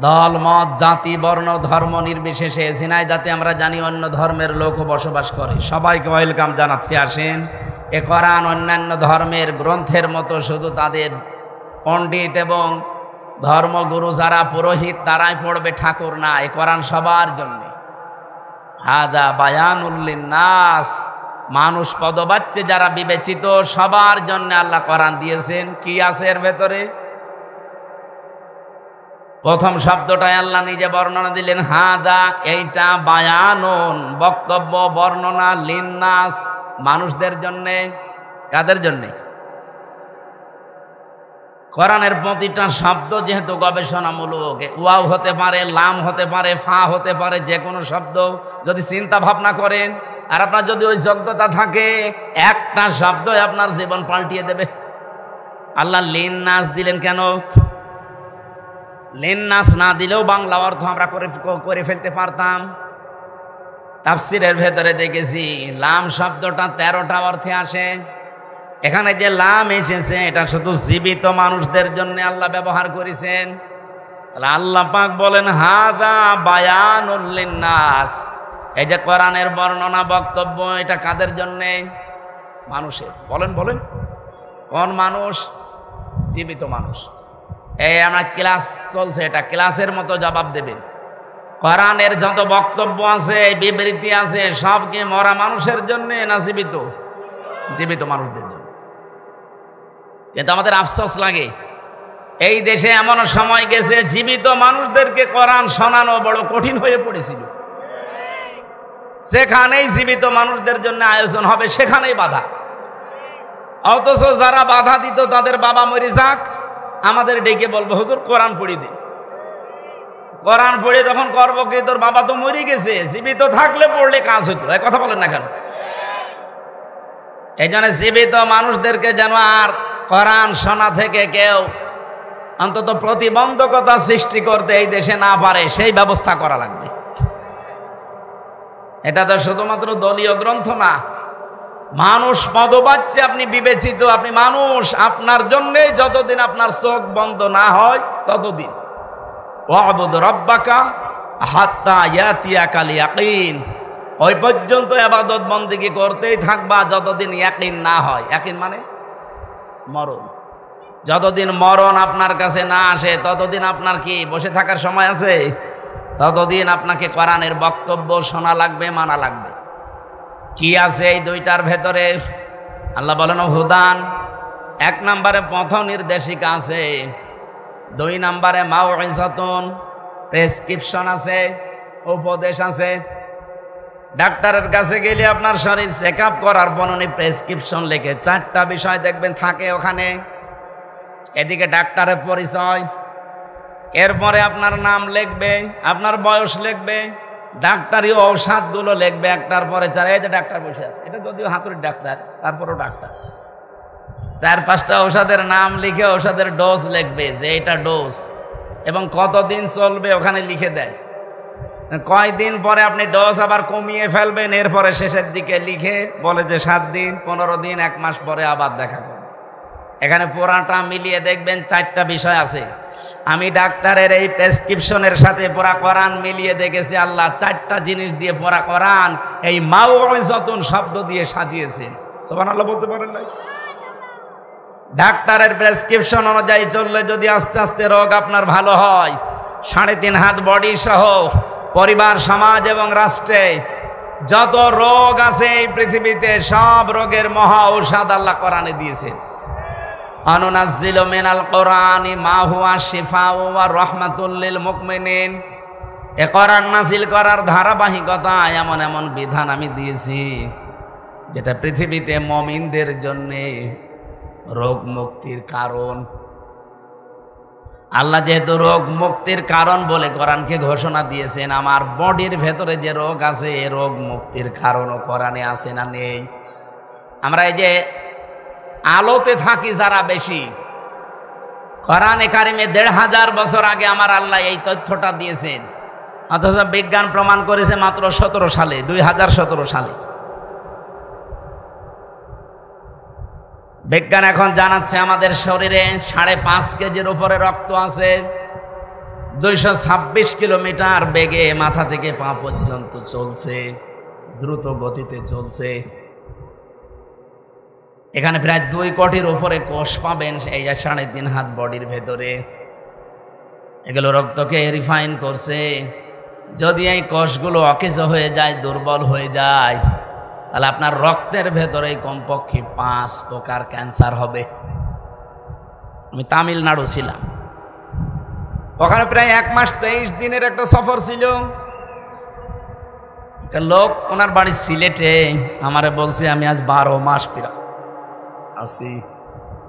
দল মত জাতি বর্ণ ধর্ম নির্বিশেষে ঝিনাইদহে আমরা জানি অন্য ধর্মের লোকও বসবাস করে, সবাইকে ওয়েলকাম জানাচ্ছি। আসেন, এ কোরআন অন্যান্য ধর্মের গ্রন্থের মতো শুধু তাদের পণ্ডিত এবং ধর্মগুরু যারা পুরোহিত তারাই পড়বে ঠাকুর না, এ কোরআন সবার জন্য। হাদা বায়ানুল লিন্নাস, মানুষ পদবাচ্যে যারা বিবেচিত সবার জন্য আল্লাহ কোরআন দিয়েছেন। কি আছে এর ভেতরে? প্রথম শব্দটাই আল্লাহ নিজে বর্ণনা দিলেন, হাদা, এইটা, বায়ানুন, বক্তব্য বর্ণনা, লিন্নাস, মানুষদের জন্যে। কাদের জন্যে? কোরআনের প্রতিটা শব্দ যেহেতু গবেষণামূলক, ওয়াও হতে পারে, লাম হতে পারে, ফা হতে পারে, যে কোনো শব্দ যদি চিন্তা ভাবনা করেন আর আপনার যদি ওই যোগ্যতা থাকে, একটা শব্দই আপনার জীবন পাল্টিয়ে দেবে। আল্লাহ লিন্নাস দিলেন কেন? লিন্নাস না দিলেও বাংলা অর্থ আমরা করে ফেলতে পারতাম। তাফসিরের ভেতরে দেখেছি লাম শব্দটা 13টা অর্থে আসে। এখানে যে লাম এসেছে এটা শুধু জীবিত মানুষদের জন্য আল্লাহ ব্যবহার করেছেন। আল্লাহ পাক বলেন হাযা বায়ানুল লিন্নাস, এই যে কোরআনের বর্ণনা বক্তব্য, এটা কাদের জন্য? মানুষের। বলেন বলেন, কোন মানুষ? জীবিত মানুষ। এই আমরা ক্লাস চলছে, এটা ক্লাসের মতো জবাব দেবেন। কোরআনের যত বক্তব্য আছে, বিবৃতি আছে, সব কি মরা মানুষের জন্য না জীবিত? জীবিত মানুষদের জন্য। কিন্তু আমাদের আফসোস লাগে, এই দেশে এমন সময় গেছে জীবিত মানুষদেরকে কোরআন শোনানো বড় কঠিন হয়ে পড়েছিল। সেখানেই জীবিত মানুষদের জন্য আয়োজন হবে, সেখানেই বাধা। অথচ যারা বাধা দিত তাদের বাবা মরে যাক, আমাদের ডেকে বলবো হুজুর কোরআন পড়ি দিন। কোরআন পড়ে তখন করবো কি, তোর বাবা তো মরে গেছে, জীবিত থাকলে পড়লে কাজ হতো। এই কথা বলেন না কেন? এই জন্য জীবিত মানুষদেরকে যেন আর কোরআন শোনা থেকে কেউ অন্তত প্রতিবন্ধকতা সৃষ্টি করতে এই দেশে না পারে, সেই ব্যবস্থা করা লাগবে। এটা তো শুধুমাত্র দলীয় গ্রন্থ না, মানুষ পদ পাচ্ছে, আপনি বিবেচিত, আপনি মানুষ, আপনার জন্যই যতদিন আপনার চোখ বন্ধ না হয় ততদিন ওয়াবুদ রাব্বাকা হাত্তা ইয়াতিয়াকাল ইয়াকিন, ওই পর্যন্ত ইবাদত বন্দেগী করতেই থাকবা যতদিন ইয়াকিন না হয়। ইয়াকিন মানে মরণ। যতদিন মরণ আপনার কাছে না আসে ততদিন আপনার কি বসে থাকার সময় আছে? ততদিন আপনাকে কোরআনের বক্তব্য শোনা লাগবে, মানা লাগবে। কি আছে এই দুইটার ভেতরে? আল্লাহ বলেন হুদান, এক নম্বরে পথ নির্দেশিকা আছে, 2 নম্বরে মাউইযাতুন, প্রেসক্রিপশন আছে, উপদেশ আছে। ডাক্তারের কাছে গেলে আপনার শরীর চেক আপ করার পর উনি প্রেসক্রিপশন লিখে 4টা বিষয় দেখবেন থাকে ওখানে। এদিকে ডাক্তারের পরিচয়, এরপরে আপনার নাম লিখবে, আপনার বয়স লিখবে, ডাক্তারি ঔষধগুলো লিখবে একটার পরে 4। এই যে ডাক্তার বসে আছে, এটা যদিও হাতুড়ির ডাক্তার, তারপরও ডাক্তার। 4-5টা ঔষধের নাম লিখে ঔষধের ডোজ লিখবে, যে এটা ডোজ এবং কতদিন চলবে ওখানে লিখে দেয়। কয়দিন পরে আপনি ডোজ আবার কমিয়ে ফেলবেন, এরপরে শেষের দিকে লিখে বলে যে 7 দিন, 15 দিন, 1 মাস পরে আবার দেখা করবে। এখানে পুরাটা মিলিয়ে দেখবেন 4টা বিষয় আছে। আমি ডাক্তারের এই প্রেসক্রিপশনের সাথে পুরা কোরআন মিলিয়ে দেখেছি, আল্লাহ 4টা জিনিস দিয়ে পুরা কোরআন এই মাউইযাতুন শব্দ দিয়ে সাজিয়েছেন। সুবহানাল্লাহ বলতে পারেন না? ডাক্তারের প্রেসক্রিপশন অনুযায়ী চললে যদি আস্তে আস্তে রোগ আপনার ভালো হয়, 3.5 হাত বডি সহ পরিবার, সমাজ এবং রাষ্ট্রে যত রোগ আছে এই পৃথিবীতে, সব রোগের মহা ঔষধ আল্লাহ কোরআনে দিয়েছেন। আনুনাজ্জিলু মিনাল কোরআনি মা হুয়া শিফাউ ওয়া রাহমাতুল লিল মুমিনিন, এ কোরআন নাযিল করার ধারাবাহিকতা এমন এমন বিধান আমি দিয়েছি যেটা পৃথিবীতে মুমিনদের জন্য রোগ মুক্তির কারণ। আল্লাহ যেহেতু রোগ মুক্তির কারণ বলে কোরআনকে ঘোষণা দিয়েছেন, আমার বডির ভেতরে যে রোগ আছে এ রোগ মুক্তির কারণও কোরআনে আছে না নেই? আমরা এই যে আলোতে থাকি যারা বেশি, কোরআনে কারিমে 1500 বছর আগে আমার আল্লাহ এই তথ্যটা দিয়েছেন, অথচ বিজ্ঞান প্রমাণ করেছে মাত্র 17 সালে, 2017 সালে। বিজ্ঞান এখন জানাচ্ছে আমাদের শরীরে 5.5 কেজির উপরে রক্ত আছে, 226 কিলোমিটার বেগে মাথা থেকে পা পর্যন্ত চলছে, দ্রুত গতিতে চলছে। এখানে প্রায় 2 কোটির উপরে কোষ পাবেন এই 3.5 হাত বডির ভেতরে। এগুলো রক্তকে রিফাইন করছে। যদি এই কোষগুলো অকেজ হয়ে যায়, দুর্বল হয়ে যায়, তাহলে আপনার রক্তের ভেতরে কমপক্ষে 5 প্রকার ক্যান্সার হবে। আমি তামিলনাড়ু ছিলাম, ওখানে প্রায় 1 মাস 23 দিনের একটা সফর ছিল। একটা লোক, ওনার বাড়ি সিলেটে, আমারে বলছে আমি আজ 12 মাস প্রায় আছি।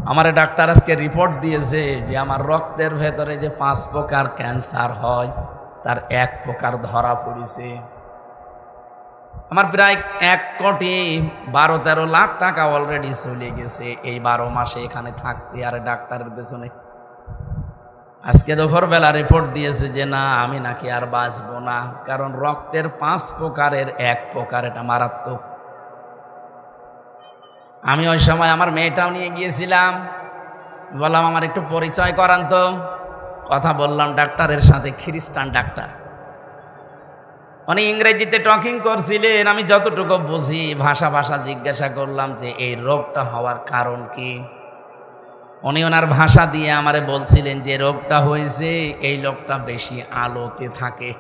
আমার ডাক্তার আজকে রিপোর্ট দিয়েছে যে আমার রক্তের ভেতরে যে 5 প্রকার ক্যান্সার হয় তার 1 প্রকার ধরা পড়েছে। আমার প্রায় 1,12-13 লাখ টাকা অলরেডি চলে গেছে এই 12 মাসে এখানে থাকতে আর ডাক্তারের পেছনে। আজকে দুপুরবেলা রিপোর্ট দিয়েছে যে না, আমি নাকি আর বাঁচবো না, কারণ রক্তের 5 প্রকারের 1 প্রকার, এটা মারাত্মক। আমি ওই সময় আমার মেয়েটাও নিয়ে গিয়েছিলাম, বললাম আমার একটু পরিচয় করান তো। কথা বললাম ডাক্তারের সাথে, খ্রিস্টান ডাক্তার। উনি ইংরেজিতে টকিং করছিলেন, আমি যতটুকু বুঝি ভাষা জিজ্ঞাসা করলাম যে এই রোগটা হওয়ার কারণ কি। উনি ওনার ভাষা দিয়ে আমারে বলছিলেন যে রোগটা হয়েছে, এই লোকটা বেশি আলোতে থাকে।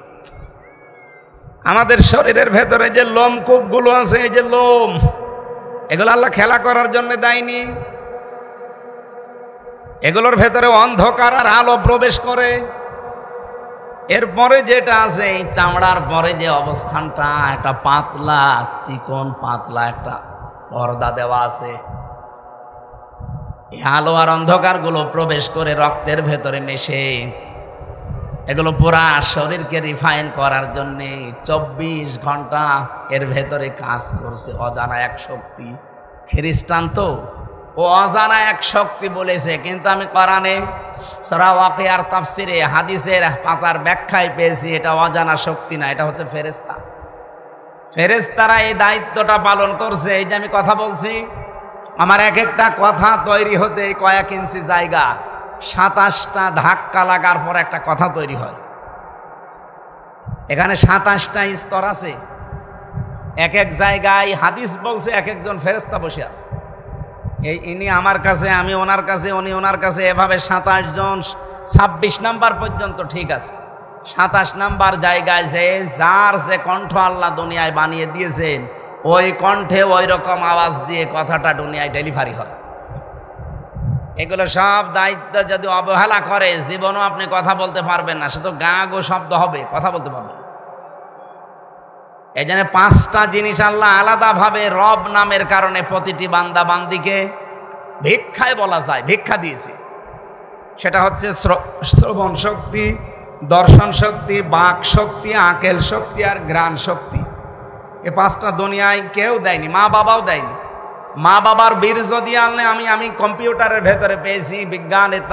আমাদের শরীরের ভেতরে যে লোমকূপগুলো আছে, এই যে লোম, এগুলো আল্লাহ খেলা করার জন্য দেয়নি। এগুলোর ভেতরে অন্ধকার আর আলো প্রবেশ করে। এরপরে যেটা আছে, এই চামড়ার পরে যে অবস্থানটা, একটা পাতলা চিকন পাতলা একটা পর্দা দেওয়া আছে। এই আলো আর অন্ধকার গুলো প্রবেশ করে রক্তের ভেতরে মেশে এগুলো পুরা শরীরকে রিফাইন করার জন্যে 24 ঘন্টা এর ভেতরে কাজ করছে অজানা এক শক্তি। খ্রিস্টান তো, ও অজানা এক শক্তি বলেছে, কিন্তু আমি কোরআনে সূরা ওয়াকিয়ার তাফসিরে হাদিসের পাতার ব্যাখ্যায় পেয়েছি এটা অজানা শক্তি না, এটা হচ্ছে ফেরেশতা। ফেরেশতারা এই দায়িত্বটা পালন করছে। এই যে আমি কথা বলছি, আমার এক একটা কথা তৈরি হতে কয়েক ইঞ্চি জায়গা, 27টা ধাক্কা লাগার পর একটা কথা তৈরি হয়। এখানে 27টা স্তর আছে। এক এক জায়গায় হাদিস বলছে এক একজন ফেরেশতা বসে আছে। ইনি আমার কাছে, আমি ওনার কাছে, উনি ওনার কাছে, এভাবে 27 জন। 26 নাম্বার পর্যন্ত ঠিক আছে। 27 নাম্বার জায়গায় যে যার যে কণ্ঠ আল্লাহ দুনিয়ায় বানিয়ে দিয়েছেন, ওই কণ্ঠে ওই রকম আওয়াজ দিয়ে কথাটা দুনিয়ায় ডেলিভারি হয়। এগুলো সব দায়িত্ব যদি অবহেলা করে, জীবনও আপনি কথা বলতে পারবেন না। সে তো গা গো শব্দ হবে, কথা বলতে পারবেন না। এই জন্য 5টা জিনিস আল্লাহ আলাদাভাবে রব নামের কারণে প্রতিটি বান্দা বান্দিকে ভিক্ষায় বলা যায়, ভিক্ষা দিয়েছে। সেটা হচ্ছে শ্রবণ শক্তি, দর্শন শক্তি, বাক শক্তি, আকেল শক্তি আর ঘ্রাণ শক্তি। এই 5টা দুনিয়ায় কেউ দেয়নি, মা বাবাও দেয়নি। মা বাবার বীর্য দিয়ে আনলে আমি কম্পিউটারের ভেতরে পেয়েছি বিজ্ঞানের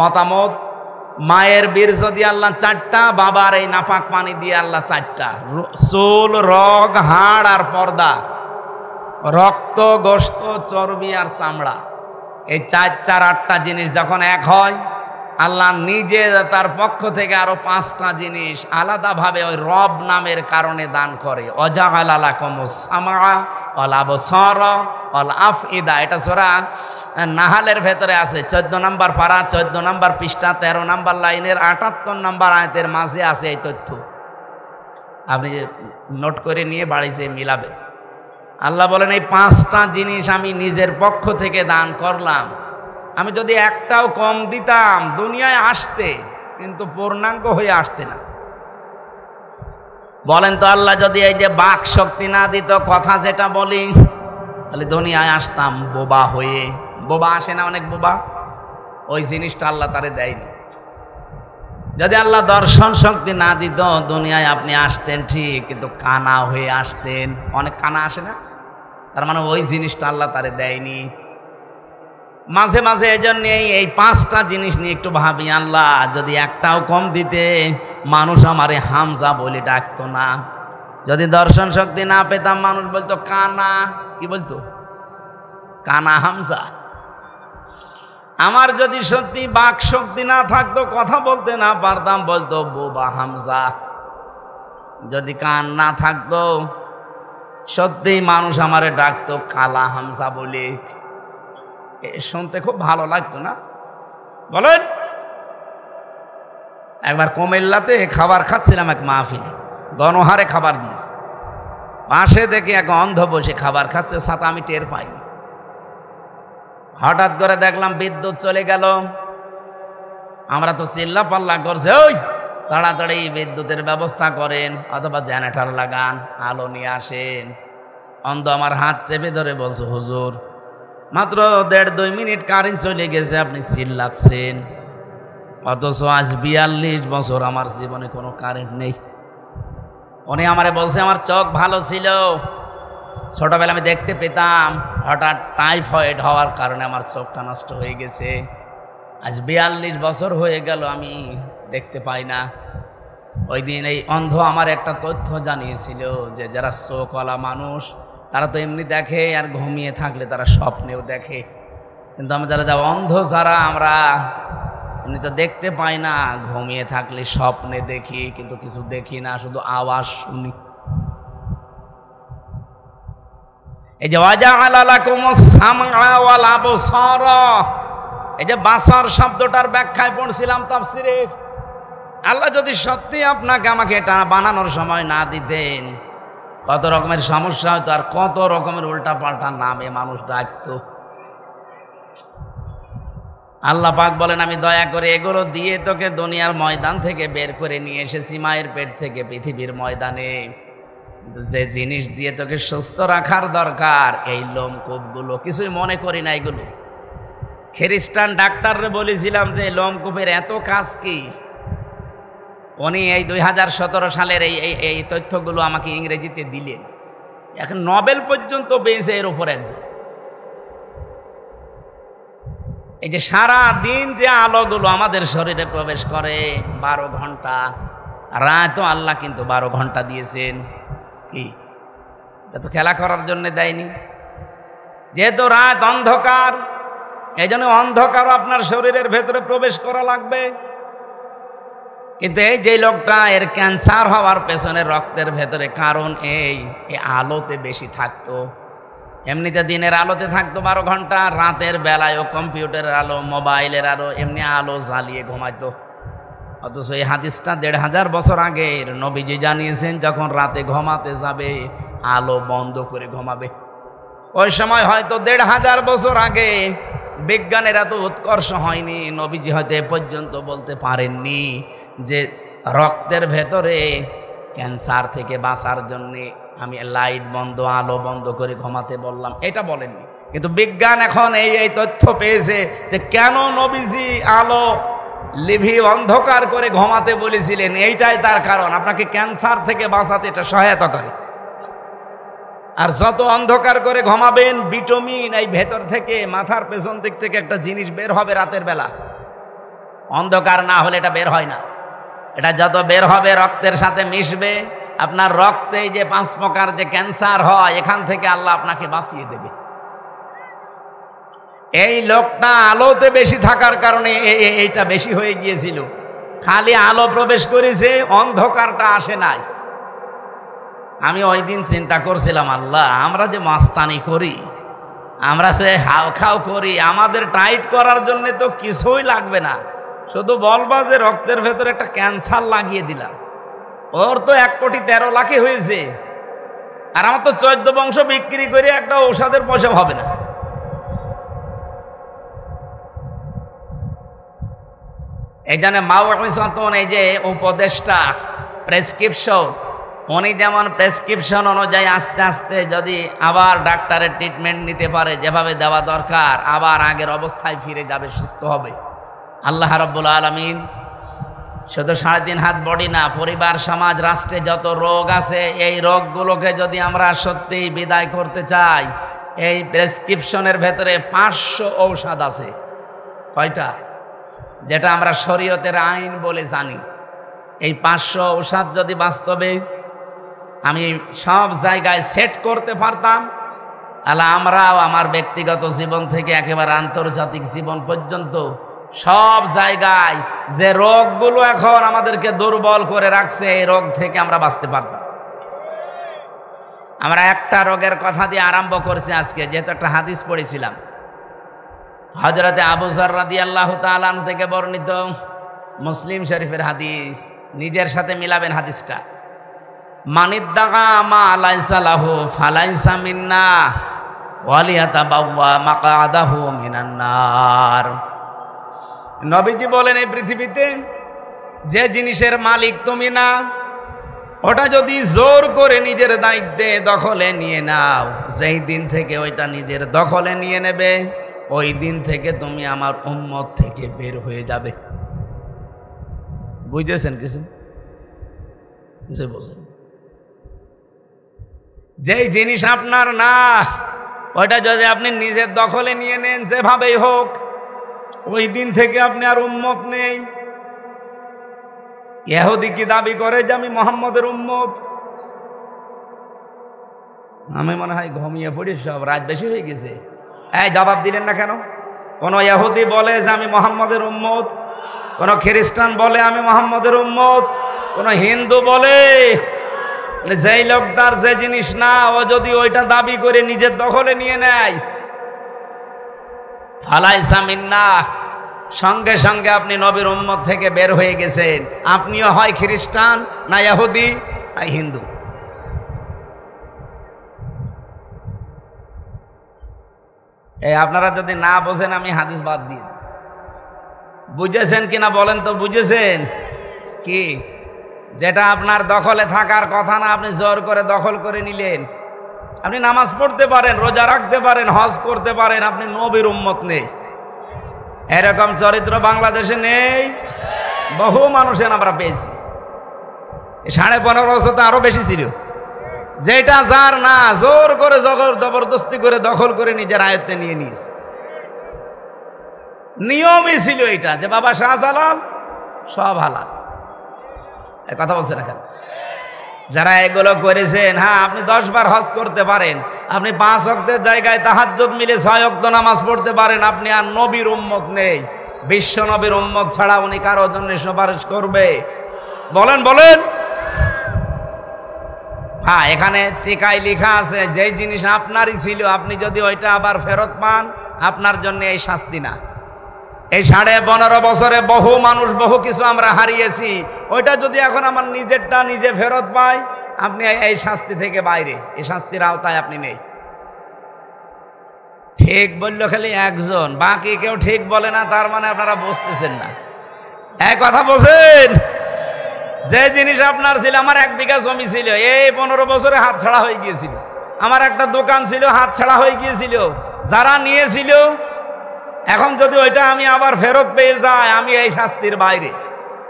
মতামত, মায়ের বীর্য দিয়ে আল্লাহ 4টা, বাবার এই নাপাক পানি দিয়ে আল্লাহ 4টা। চুল, রগ, হাড় আর পর্দা, রক্ত, গোশত, চর্বি আর চামড়া। এই 4-8টা জিনিস যখন এক হয়, আল্লাহ নিজে তার পক্ষ থেকে আরো 5টা জিনিস আলাদাভাবে ওই রব নামের কারণে দান করে। ওয়াজআলা লাকুমুস সামআ ওয়াল আবসারা ওয়াল আফইদা। এটা সূরা নাহালের ভেতরে আছে, 14 নম্বর পারা, 14 নম্বর পৃষ্ঠা, 13 নম্বর লাইনের 78 নম্বর আয়াতের মাঝে আছে এই তথ্য। আপনি নোট করে নিয়ে বাড়ি যেয়ে মিলাবেন। আল্লাহ বলেন এই 5টা জিনিস আমি নিজের পক্ষ থেকে দান করলাম। আমি যদি একটাও কম দিতাম দুনিয়ায় আসতে, কিন্তু পূর্ণাঙ্গ হয়ে আসতে না। বলেন তো, আল্লাহ যদি এই যে বাক শক্তি না দিত, কথা যেটা বলি, তাহলে দুনিয়ায় আসতাম বোবা হয়ে। বোবা আসে না অনেক বোবা? ওই জিনিসটা আল্লাহ তারে দেয়নি। যদি আল্লাহ দর্শন শক্তি না দিত, দুনিয়ায় আপনি আসতেন ঠিক, কিন্তু কানা হয়ে আসতেন। অনেক কানা আসে না? তার মানে ওই জিনিসটা আল্লাহ তারে দেয়নি। মাঝে মাঝে এই জন্য এই 5টা জিনিস নিয়ে একটু ভাবি, আল্লাহ যদি একটাও কম দিতে, মানুষ আমারে হামজা বলে ডাকতো না। যদি দর্শন শক্তি না পেতাম, মানুষ বলতো কানা। কি বলতো? কানা হামজা। আমার যদি সত্যি বাক শক্তি না থাকতো, কথা বলতে না পারতাম, বলতো বোবা হামজা। যদি কান না থাকতো, সত্যি মানুষ আমারে ডাকতো কালা হামজা বলে। শুনতে খুব ভালো লাগতো না? বলেন। একবার কুমিল্লাতে খাবার খাচ্ছিলাম এক মাহফিলে, গণহারে খাবার দিয়েছে। পাশে দেখে এক অন্ধ বসে খাবার খাচ্ছে, সাথে আমি টের পাইনি। হঠাৎ করে দেখলাম বিদ্যুৎ চলে গেল। আমরা তো চিল্লা পাল্লা করছে, ওই তাড়াতাড়ি বিদ্যুতের ব্যবস্থা করেন, অথবা জেনারেটর লাগান, আলো নিয়ে আসেন। অন্ধ আমার হাত চেপে ধরে বলছে, হুজুর মাত্র 1.5-2 মিনিট কারেন্ট চলে গেছে, আপনি চিল্লাচ্ছেন। অথচ আজ 42 বছর আমার জীবনে কোনো কারেন্ট নেই। উনি আমারে বলছে আমার চোখ ভালো ছিল, ছোটবেলা আমি দেখতে পেতাম, হঠাৎ টাইফয়েড হওয়ার কারণে আমার চোখটা নষ্ট হয়ে গেছে। আজ 42 বছর হয়ে গেল আমি দেখতে পাই না। ওই দিন এই অন্ধ আমার একটা তথ্য জানিয়েছিল যে যারা চোখওয়ালা মানুষ তারা তো এমনি দেখে, আর ঘুমিয়ে থাকলে তারা স্বপ্নেও দেখে। কিন্তু আমি যারা অন্ধ, যারা আমরা এমনি তো দেখতে পাই না, ঘুমিয়ে থাকলে স্বপ্নে দেখি, কিন্তু কিছু দেখি না, শুধু আওয়াজ শুনি। এই যে ওয়াজআলা লাকুমুস সামআ ওয়াল আবসারা, এই যে বাসার শব্দটার ব্যাখ্যায় পড়ছিলাম তাফসিরে, আল্লাহ যদি সত্যি আপনাকে আমাকে এটা বানানোর সময় না দিতেন, কত রকমের সমস্যা হতো, আর কত রকমের উল্টা পাল্টা নামে মানুষ ডাকতো। আল্লাহ পাক বলেন, আমি দয়া করে এগুলো দিয়ে তোকে দুনিয়ার ময়দান থেকে বের করে নিয়ে এসেছি, মায়ের পেট থেকে পৃথিবীর ময়দানে। কিন্তু যে জিনিস দিয়ে তোকে সুস্থ রাখার দরকার, এই লোমকূপগুলো, কিছুই মনে করি না এগুলো। খ্রিস্টান ডাক্তাররে বলেছিলাম যে লোমকূপের এত কাজ কি, উনি এই 2017 সালের এই তথ্যগুলো আমাকে ইংরেজিতে দিলেন। এখন নোবেল পর্যন্ত পেয়েছে এর উপর একজন। এই যে সারা দিন যে আলোগুলো আমাদের শরীরে প্রবেশ করে 12 ঘন্টা, রাতও আল্লাহ কিন্তু 12 ঘন্টা দিয়েছেন। কি এটা তো খেলা করার জন্য দেয়নি, যেহেতু রাত অন্ধকার, এই জন্য অন্ধকার আপনার শরীরের ভেতরে প্রবেশ করা লাগবে। কিন্তু এই যে লোকটা, এর ক্যান্সার হওয়ার পেছনে রক্তের ভেতরে কারণ এই আলোতে বেশি থাকতো। এমনিতে দিনের আলোতে থাকতো 12 ঘন্টা, রাতের বেলায়ও কম্পিউটারের আলো, মোবাইলের আলো, এমনি আলো জ্বালিয়ে ঘুমাইতো। অথচ এই হাদিসটা 1500 বছর আগের, নবীজি জানিয়েছেন যখন রাতে ঘুমাতে যাবে আলো বন্ধ করে ঘুমাবে। ওই সময় হয়তো 1500 বছর আগে বিজ্ঞানের এত উৎকর্ষ হয়নি, নবীজি হয়তো এ পর্যন্ত বলতে পারেননি যে রক্তের ভেতরে ক্যান্সার থেকে বাঁচার জন্যে আমি লাইট বন্ধ, আলো বন্ধ করে ঘুমাতে বললাম, এটা বলেননি। কিন্তু বিজ্ঞান এখন এই তথ্য পেয়েছে যে কেন নবীজি আলো লিভি অন্ধকার করে ঘুমাতে বলেছিলেন। এইটাই তার কারণ, আপনাকে ক্যান্সার থেকে বাঁচাতে এটা সহায়তা করে। আর যত অন্ধকার করে ঘুমাবেন, ভিটামিন এই ভেতর থেকে, মাথার পেছন দিক থেকে একটা জিনিস বের হবে রাতের বেলা, অন্ধকার না হলে এটা বের হয় না। এটা যত বের হবে রক্তের সাথে মিশবে, আপনার রক্তে যে 5 প্রকার যে ক্যান্সার হয়, এখান থেকে আল্লাহ আপনাকে বাঁচিয়ে দেবে। এই লোকটা আলোতে বেশি থাকার কারণে এইটা বেশি হয়ে গিয়েছিল। খালি আলো প্রবেশ করেছে, অন্ধকারটা আসে নাই। আমি ওই দিন চিন্তা করছিলাম, আল্লাহ আমরা যে মাস্তানি করি, আমরা যে হাও খাও করি, আমাদের টাইট করার জন্য তো কিছুই লাগবে না, শুধু বলবা যে রক্তের ভেতরে একটা ক্যান্সার লাগিয়ে দিলাম, ওর তো 1,13,00,000 হয়েছে, আর আমার তো 14 বংশ বিক্রি করে একটা ঔষধের পয়সা হবে না। এই জন্য মাওয়াইজাতুন, এই যে উপদেশটা, প্রেসক্রিপশন, উনি যেমন প্রেসক্রিপশন অনুযায়ী আস্তে আস্তে যদি আবার ডাক্তারের ট্রিটমেন্ট নিতে পারে যেভাবে দেওয়া দরকার, আবার আগের অবস্থায় ফিরে যাবে, সুস্থ হবে। আল্লাহ রাব্বুল আলামিন শুধু 3.5 হাত বডি না, পরিবার, সমাজ, রাষ্ট্রে যত রোগ আছে, এই রোগগুলোকে যদি আমরা সত্যি বিদায় করতে চাই, এই প্রেসক্রিপশনের ভেতরে 500 ঔষধ আছে। কয়টা? যেটা আমরা শরীয়তের আইন বলে জানি। এই 500 ঔষধ যদি বাস্তবে আমি সব জায়গায় সেট করতে পারতাম, তাহলে আমরাও আমার ব্যক্তিগত জীবন থেকে একেবারে আন্তর্জাতিক জীবন পর্যন্ত সব জায়গায় যে রোগগুলো এখন আমাদেরকে দুর্বল করে রাখছে, এই রোগ থেকে আমরা বাঁচতে পারতাম। আমরা একটা রোগের কথা দিয়ে আরম্ভ করছি আজকে, যেহেতু একটা হাদিস পড়েছিলাম, হযরতে আবু যর রাদিয়াল্লাহু তাআলা আনহু থেকে বর্ণিত, মুসলিম শরীফের হাদিস। নিজের সাথে মিলাবেন হাদিসটা। মানিদ্দাগা মা লাইসা লাহু ফালাইসা মিন্না ওয়ালিয়াতাবাওয়া মাকআদাহু মিনান নার। নবীজি বলেন, এই পৃথিবীতে যে জিনিসের মালিক তুমি না, ওটা যদি জোর করে নিজের দায়িত্বে দখলে নিয়ে নাও, যেই দিন থেকে ওইটা নিজের দখলে নিয়ে নেবে, ওই দিন থেকে তুমি আমার উম্মত থেকে বের হয়ে যাবে। বুঝতেছেন কিছু? কিছু বলছেন? যেই জিনিস আপনার না, ওইটা যদি আপনি নিজের দখলে নিয়ে নেন যেভাবেই হোক, ওই দিন থেকে আপনি আর উম্মত নেই। ইহুদি কি দাবি করে যে আমি মুহাম্মদের উম্মত? আমি মনে হয় ঘুমিয়ে পড়ি, সব রাত বেশি হয়ে গেছে। এই জবাব দিলেন না কেন? কোন ইহুদি বলে যে আমি মুহাম্মদের উম্মত? কোন খ্রিস্টান বলে আমি মুহাম্মদের উম্মত, কোন হিন্দু বলে, যেই লোকটার যে জিনিস না ও যদি ওইটা দাবি করে নিজের দখলে নিয়ে নেয়, ফালাইসা মিন্না, সঙ্গে সঙ্গে আপনি নবীর উম্মত থেকে বের হয়ে গেছেন। আপনিও হয় খ্রিস্টান, না ইহুদি, না হিন্দু। এই আপনারা যদি না বোঝেন আমি হাদিস বাদ দিই। বুঝেছেন কিনা বলেন তো? বুঝেছেন কি? যেটা আপনার দখলে থাকার কথা না, আপনি জোর করে দখল করে নিলেন। আপনি নামাজ পড়তে পারেন, রোজা রাখতে পারেন, হজ করতে পারেন, আপনি নবীর উম্মত নেই। এরকম চরিত্র বাংলাদেশে নেই, বহু মানুষের আমরা পেয়েছি। 15.5 বছর তো আরো বেশি ছিল। যেটা যার না, জোর করে জবরদস্তি করে দখল করে নিজের আয়ত্তে নিয়ে নিয়েছে। নিয়মই ছিল এটা যে বাবা শাহজালাল সব হালাল। কথা বলছেন এখন যারা এগুলো করেছেন। হ্যাঁ, আপনি 10 বার হজ করতে পারেন, আপনি 5 ওয়াক্তের জায়গায় তাহাজ্জুদ মিলে 6 ওয়াক্ত নামাজ পড়তে পারেন, আপনি আর নবীর উম্মত নেই। বিশ্ব নবীর উম্মত ছাড়া উনি কারোর জন্য সুপারিশ করবে? বলেন বলেন। হ্যাঁ, এখানে টিকায় লেখা আছে যেই জিনিস আপনারই ছিল, আপনি যদি ওইটা আবার ফেরত পান, আপনার জন্য এই শাস্তি না। এই 15.5 বছরে বহু মানুষ, বহু কিছু আমরা হারিয়েছি। ওইটা যদি এখন আমার নিজেরটা নিজে ফেরত পাই, আপনি এই শাস্তি থেকে বাইরে, এই শাস্তির আওতায় আপনি নেই। ঠিক বললো খালি একজন, বাকি কেউ ঠিক বলে না, তার মানে আপনারা বুঝতেছেন না। এক কথা বলছেন, যে জিনিস আপনার ছিল, আমার 1 বিঘা জমি ছিল, এই 15 বছরে হাতছাড়া হয়ে গিয়েছিল। আমার একটা দোকান ছিল, হাতছাড়া হয়ে গিয়েছিল। যারা নিয়েছিল, এখন যদি ওইটা আমি আবার ফেরত পেয়ে যাই, আমি এই শাস্তির বাইরে।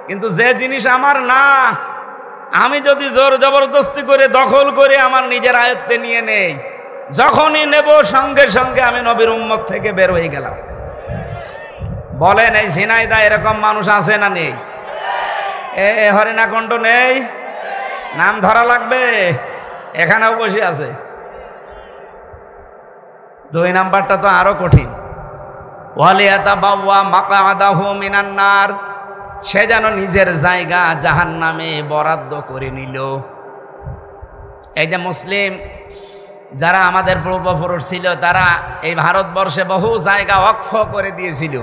কিন্তু যে জিনিস আমার না, আমি যদি জোর জবরদস্তি করে দখল করে আমার নিজের আয়ত্তে নিয়ে নেই, যখনই নেব সঙ্গে সঙ্গে আমি নবীর উম্মত থেকে বের হয়ে গেলাম। বলেন এই ঝিনাইদা এরকম মানুষ আছে না নেই? হরিণাকণ্ঠ নেই? নাম ধরা লাগবে, এখানেও বসে আছে। 2 নাম্বারটা তো আরো কঠিন। ওয়ালিয়াতাবাওয়া মাকআদাহু মিনান নার, সে যেন নিজের জায়গা জাহান্নামে বরাদ্দ করে নিল। এই যে মুসলিম যারা আমাদের পূর্বপুরুষ ছিল, তারা এই ভারতবর্ষে বহু জায়গা ওয়াকফ করে দিয়েছিল,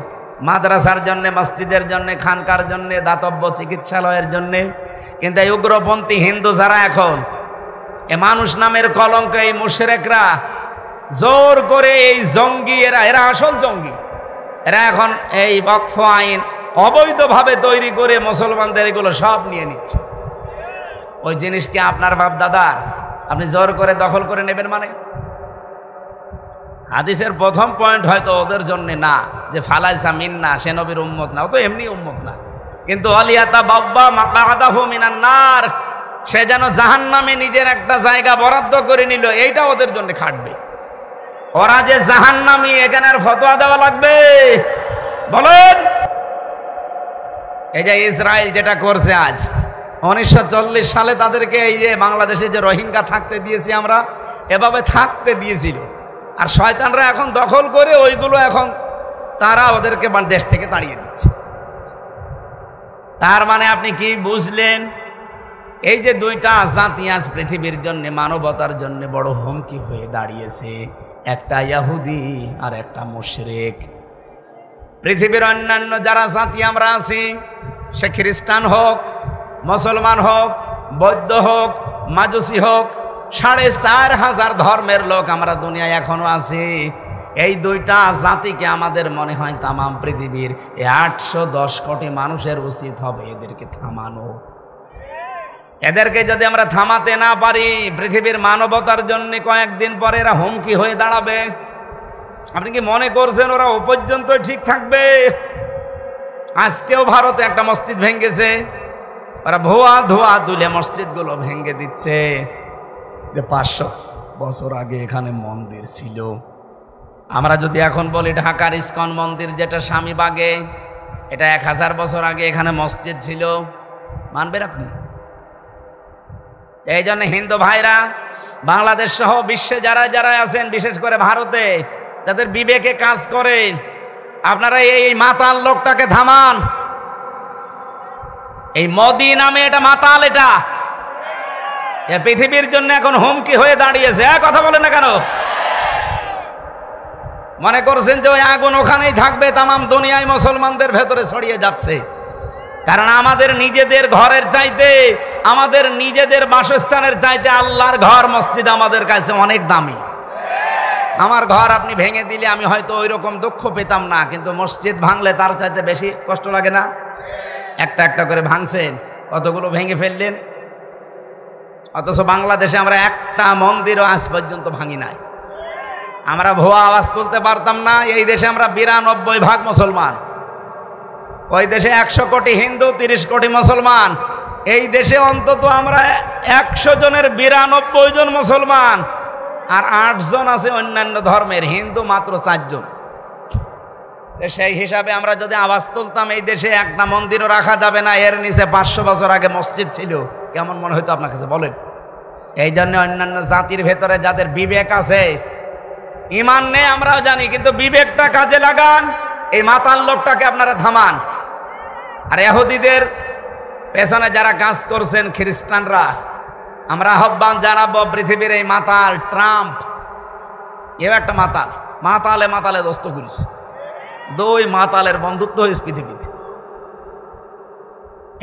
মাদ্রাসার জন্য, মসজিদের জন্য, খানকার জন্য, দাতব্য চিকিৎসালয়ের জন্য। কিন্তু এই উগ্রপন্থী হিন্দু যারা এখন, এ মানুষ নামের কলঙ্ক, এই মুশরিকরা জোর করে, এই জঙ্গি, এরা আসল জঙ্গি। এরা এখন এই ওয়াকফ আইন অবৈধভাবে তৈরি করে মুসলমানদের এগুলো সব নিয়ে নিচ্ছে। ওই জিনিসকে আপনার বাপ দাদার আপনি জোর করে দখল করে নেবেন মানে? হাদিসের প্রথম পয়েন্ট হয়তো ওদের জন্য না, যে ফালাইসা মিন্না, সে নবীর উম্মত না, ও তো এমনি উম্মত না। কিন্তু ওয়ালিয়াতাবাওয়া মাকআদাহু মিনান নার, সে যেন জাহান্নামে নিজের একটা জায়গা বরাদ্দ করে নিল, এইটা ওদের জন্য খাটবে। ওরা যে জাহান্নামী, এখানে আর ফতোয়া দেওয়া লাগবে? বলেন। এই যে ইসরায়েল যেটা করছে আজ, 1940 সালে তাদেরকে এই যে বাংলাদেশে যে রোহিঙ্গা থাকতে দিয়েছি আমরা, এভাবে থাকতে দিয়েছিল। আর শয়তানরা এখন দখল করে ওইগুলো এখন তারা ওদেরকে দেশ থেকে তাড়িয়ে দিচ্ছে। তার মানে আপনি কি বুঝলেন? এই যে 2টা জাতি আজ পৃথিবীর জন্য, মানবতার জন্য বড় হুমকি হয়ে দাঁড়িয়েছে, একটা ইহুদি আর একটা মুশরিক। পৃথিবীর অন্যান্য যারা জাতি আমরা আছি, সে খ্রিস্টান হোক, মুসলমান হোক, বৌদ্ধ হোক, মাজুসি হোক, 4,500 ধর্মের লোক আমরা দুনিয়ায় এখনো আছি। এই 2টা জাতিকে আমাদের মনে হয় তামাম পৃথিবীর 810 কোটি মানুষের উচিত হবে এদেরকে থামানো। এদেরকে যদি আমরা থামাতে না পারি, পৃথিবীর মানবতার জন্য কয়েকদিন পরে এরা হুমকি হয়ে দাঁড়াবে। আপনি কি মনে করছেন ওরা ও পর্যন্ত ঠিক থাকবে? আজকেও ভারতে একটা মসজিদ ভেঙেছে, ওরা ধোয়া তুলে মসজিদগুলো ভেঙে দিচ্ছে। যে 500 বছর আগে এখানে মন্দির ছিল। আমরা যদি এখন বলি ঢাকার ইস্কন মন্দির যেটা স্বামীবাগে, এটা 1000 বছর আগে এখানে মসজিদ ছিল, মানবেন আপনি? এই জন্য হিন্দু ভাইরা বাংলাদেশ সহ বিশ্বে যারা যারা আছেন, বিশেষ করে ভারতে, যাদের বিবেকে কাজ করে, আপনারা এই মাতাল লোকটাকে থামান। এই মোদি নামে এটা মাতাল, এটা পৃথিবীর জন্য এখন হুমকি হয়ে দাঁড়িয়েছে। কথা বলে না কেন? মনে করছেন যে ওই আগুন ওখানেই থাকবে, তামাম দুনিয়ায় মুসলমানদের ভেতরে ছড়িয়ে যাচ্ছে। কারণ আমাদের নিজেদের ঘরের চাইতে, আমাদের নিজেদের বাসস্থানের চাইতে আল্লাহর ঘর মসজিদ আমাদের কাছে অনেক দামি। আমার ঘর আপনি ভেঙে দিলে আমি হয়তো ওই রকম দুঃখ পেতাম না, কিন্তু মসজিদ ভাঙলে তার চাইতে বেশি কষ্ট লাগে না? একটা একটা করে ভাঙছেন, কতগুলো ভেঙে ফেললেন। অথচ বাংলাদেশে আমরা একটা মন্দিরও আজ পর্যন্ত ভাঙি নাই। আমরা ভুয়া আওয়াজ তুলতে পারতাম না। এই দেশে আমরা 92% মুসলমান, ওই দেশে 100 কোটি হিন্দু, 30 কোটি মুসলমান। এই দেশে অন্তত আমরা 100 জনের 92 জন মুসলমান, আর 8 জন আছে অন্যান্য ধর্মের, হিন্দু মাত্র 4 জন। সেই হিসাবে আমরা যদি আওয়াজ তুলতাম এই দেশে একটা মন্দিরও রাখা যাবে না, এর নিচে 500 বছর আগে মসজিদ ছিল, কেমন মনে হইতো আপনার কাছে বলেন? এই জন্য অন্যান্য জাতির ভেতরে যাদের বিবেক আছে, ইমান নেই আমরাও জানি, কিন্তু বিবেকটা কাজে লাগান, এই মাতাল লোকটাকে আপনারা থামান। আর ইহুদিদের পেছনে যারা কাজ করছেন খ্রিস্টানরা, আমরা আহ্বান জানাবো পৃথিবীর এই মাতাল ট্রাম্প, এও একটা মাতাল, মাতালে মাতালে দোস্ত করিস, 2 মাতালের বন্ধুত্ব হয়েছে পৃথিবীতে।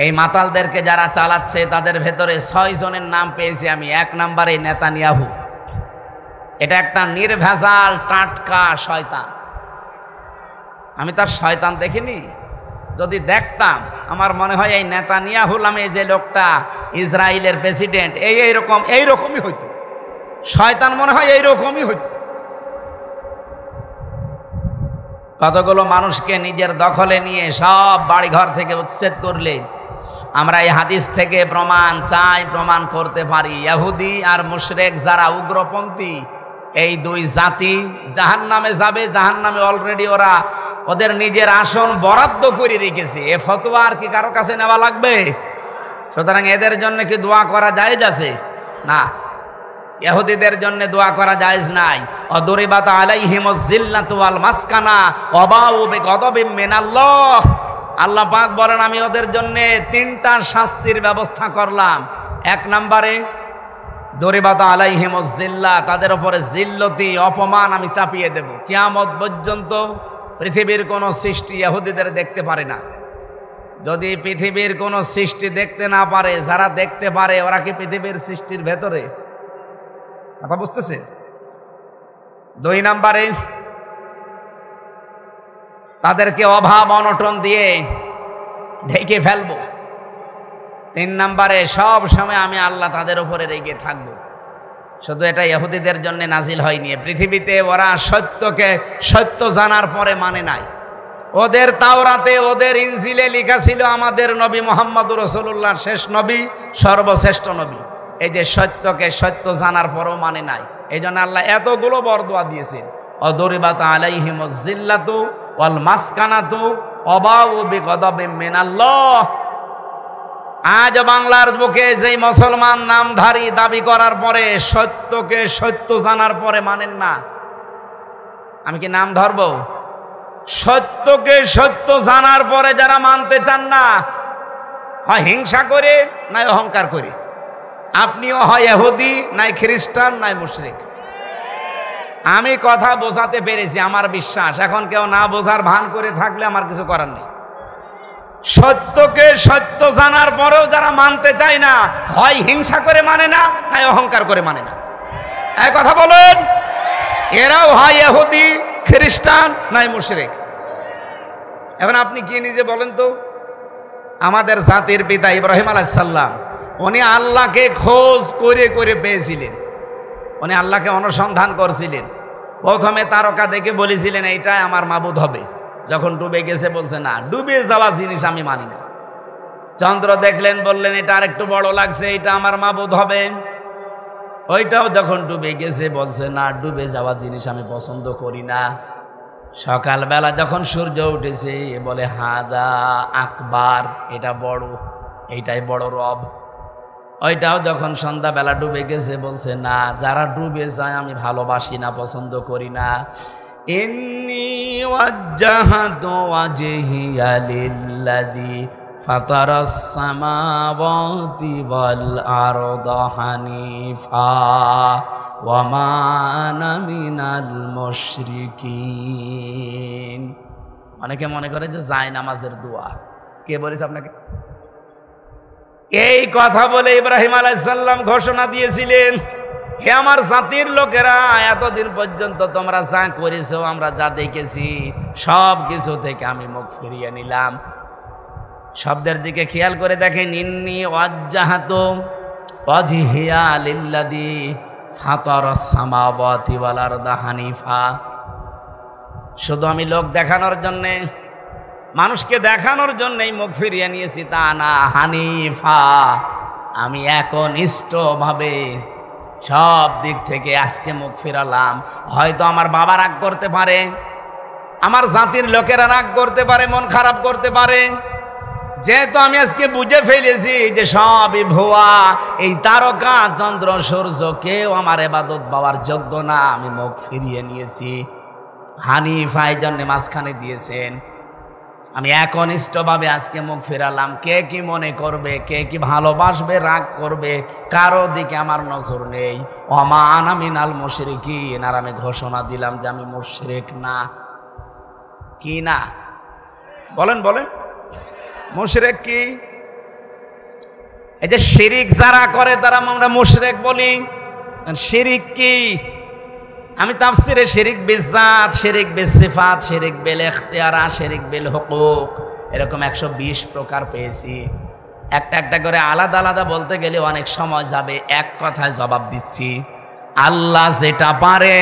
এই মাতালদেরকে যারা চালাচ্ছে তাদের ভেতরে 6 জনের নাম পেয়েছি আমি। 1 নম্বরে নেতানিয়াহু, এটা একটা নির্ভেজাল টাটকা শয়তান। আমি তার শয়তান দেখিনি, যদি দেখতাম আমার মনে হয় এই নেতানিয়াহু নামে যে লোকটা ইসরায়েলের প্রেসিডেন্ট, এইরকমই হইতো। শয়তান মনে হয় এইরকমই হইতো। কতগুলো মানুষকে নিজের দখলে নিয়ে সব বাড়িঘর থেকে উচ্ছেদ করলে আমরা এই হাদিস থেকে প্রমাণ করতে পারি, ইহুদি আর মুশরিক যারা উগ্রপন্থী, এই 2 জাতি জাহান্নামে যাবে। জাহান্নামে অলরেডি ওরা ওদের নিজের আসন বরাদ্দ করে রেখেছে। এ ফতোয়া আর কি কারো কাছে নেওয়া লাগবে? সুতরাং এদের জন্য কি দোয়া করা জায়েজ আছে? না, ইহুদিদের জন্য দোয়া করা জায়েজ নাই। অদরিবাত আলাইহিমুজ জিল্লাতু ওয়াল মাসকানা ওয়াবাউ বিগদাবিম মিনাল্লাহ। আল্লাহ পাক বলেন আমি ওদের জন্য 3টা শাস্তির ব্যবস্থা করলাম। 1 নম্বরে দরিবাত আলাইহিমুজ জিল্লা, তাদের উপরে জিল্লতি, অপমান আমি চাপিয়ে দেব। কিয়ামত পর্যন্ত পৃথিবীর কোনো সৃষ্টি ইহুদিদের দেখতে পারে না। যদি পৃথিবীর কোনো সৃষ্টি দেখতে না পারে, যারা দেখতে পারে ওরা কি পৃথিবীর সৃষ্টির ভেতরে? কথা বুঝতেছে? 2 নম্বরে তাদেরকে অভাব অনটন দিয়ে ঢেকে ফেলবো। 3 নম্বরে সব সময় আমি আল্লাহ তাদের উপরে রেগে থাকবো। শুধু এটা ইহুদিদের জন্য নাজিল হয়নি, পৃথিবীতে ওরা সত্য জানার পরে মানে নাই। ওদের তাওরাতে, ওদের ইনজিলে লেখা ছিল আমাদের নবী মুহাম্মদুর রাসূলুল্লাহ শেষ নবী, সর্বশ্রেষ্ঠ নবী। এই যে সত্যকে সত্য জানার পরেও মানে নাই, এই জন্য আল্লাহ এতগুলো বরদোয়া দিয়েছেন। অদরিবাত আলাইহিমুজ জিল্লাতু ওয়াল মাসকানাতু ওয়াবাউ বিগদাবিম মিনাল্লাহ। আজ বাংলার বুকে যেই মুসলমান নামধারী দাবি করার পরে সত্যকে সত্য জানার পরে মানেন না, আমি কি নাম ধরব? সত্যকে সত্য জানার পরে যারা মানতে চান না, হয় হিংসা করে নয় অহংকার করে। আপনিও হয় ইহুদি, নাই খ্রিস্টান, নাই মুশরিক। আমি কথা বোঝাতে পেরেছি, আমার বিশ্বাস। এখন কেউ না বোঝার ভান করে থাকলে আমার কিছু করার নেই। সত্যকে সত্য জানার পরেও যারা মানতে চায় না, হয় হিংসা করে মানে না, নাই অহংকার করে মানে না। এই কথা বলেন, এরাও হয় ইহুদি, খ্রিস্টান, নাই মুশরিক। এখন আপনি কি নিজে বলেন তো? আমাদের জাতির পিতা ইব্রাহিম আলাইহিস সালাম, উনি আল্লাহকে খোঁজ করে করে পেয়েছিলেন। উনি আল্লাহকে অনুসন্ধান করছিলেন। প্রথমে তারকা দেখে বলেছিলেন এইটাই আমার মাবুদ হবে। যখন ডুবে গেছে বলছে না, ডুবে যাওয়া জিনিস আমি মানি না। চন্দ্র দেখলেন, বললেন এটা আর একটু বড় লাগছে, এটা আমার মাবুদ হবে। ওইটাও যখন ডুবে গেছে বলছে না, ডুবে যাওয়া জিনিস আমি পছন্দ করি না। সকালবেলা যখন সূর্য উঠেছে বলে হাদা আকবার, এটা বড়, এইটাই বড় রব। ওইটাও যখন সন্ধ্যাবেলা ডুবে গেছে বলছে না, যারা ডুবে যায় আমি ভালোবাসি না, পছন্দ করি না। ইন্নী ওয়াজ্জাহাতু ওয়াজহিয়া লিল্লাযী ফাতারাস সামাওয়াতি ওয়াল আরদা হানিফা ওয়া মা আনা মিনাল মুশরিকিন। অনেকে মনে করে যে যায় নামাজের দোয়া। কে বলেছে আপনাকে? এই কথা বলে ইব্রাহিম আলাইহিস সালাম ঘোষণা দিয়েছিলেন, হে আমার জাতির লোকেরা, এতদিন পর্যন্ত তোমরা যা করেছো, আমরা যা দেখেছি, সব কিছু থেকে আমি মুখ ফিরিয়ে নিলাম। শব্দের দিকে খেয়াল করে দেখেন, ইন্নী ওয়াজ্জাহাতু ওয়াজহিয়া লিল্লাযী ফাতারাস সামাওয়াতি ওয়াল আরদা হানিফা। শুধু আমি লোক দেখানোর জন্যে, মানুষকে দেখানোর জন্যই মুখ ফিরিয়ে নিয়েছি তা না, হানিফা, আমি একনিষ্ঠভাবে সব দিক থেকে আজকে মুখ ফিরালাম। হয়তো আমার বাবা রাগ করতে পারে, আমার জাতির লোকেরা রাগ করতে পারে, মন খারাপ করতে পারে, যেহেতু আমি আজকে বুঝে ফেলেছি যে সবই ভুয়া, এই তারকা চন্দ্র সূর্য কেউ আমার ইবাদত পাওয়ার যোগ্য না, আমি মুখ ফিরিয়ে নিয়েছি। হানিফা এই জন্যে মাঝখানে দিয়েছেন, আমি একনিষ্ঠভাবে আজকে মুখ ফিরালাম। কে কি মনে করবে, কে কি ভালোবাসবে, রাগ করবে, কারো দিকে আমার নজর নেই। ওয়া মা আনা মিনাল মুশরিকিন, আর আমি ঘোষণা দিলাম যে আমি মুশরিক না। কি না বলেন বলেন, মুশরিক কি? এই যে শিরিক যারা করে তারা আমরা মুশরিক বলি। শিরিক কি? আমি তাফসিরে শিরিক বিজাত, শিরিক বিসিফাত, শিরিক বিল ইখতিয়ারা, শিরিক বিল হুকুক, এরকম 120 প্রকার পেয়েছি। একটা একটা করে আলাদা আলাদা বলতে গেলে অনেক সময় যাবে। এক কথায় জবাব দিচ্ছি, আল্লাহ যেটা পারে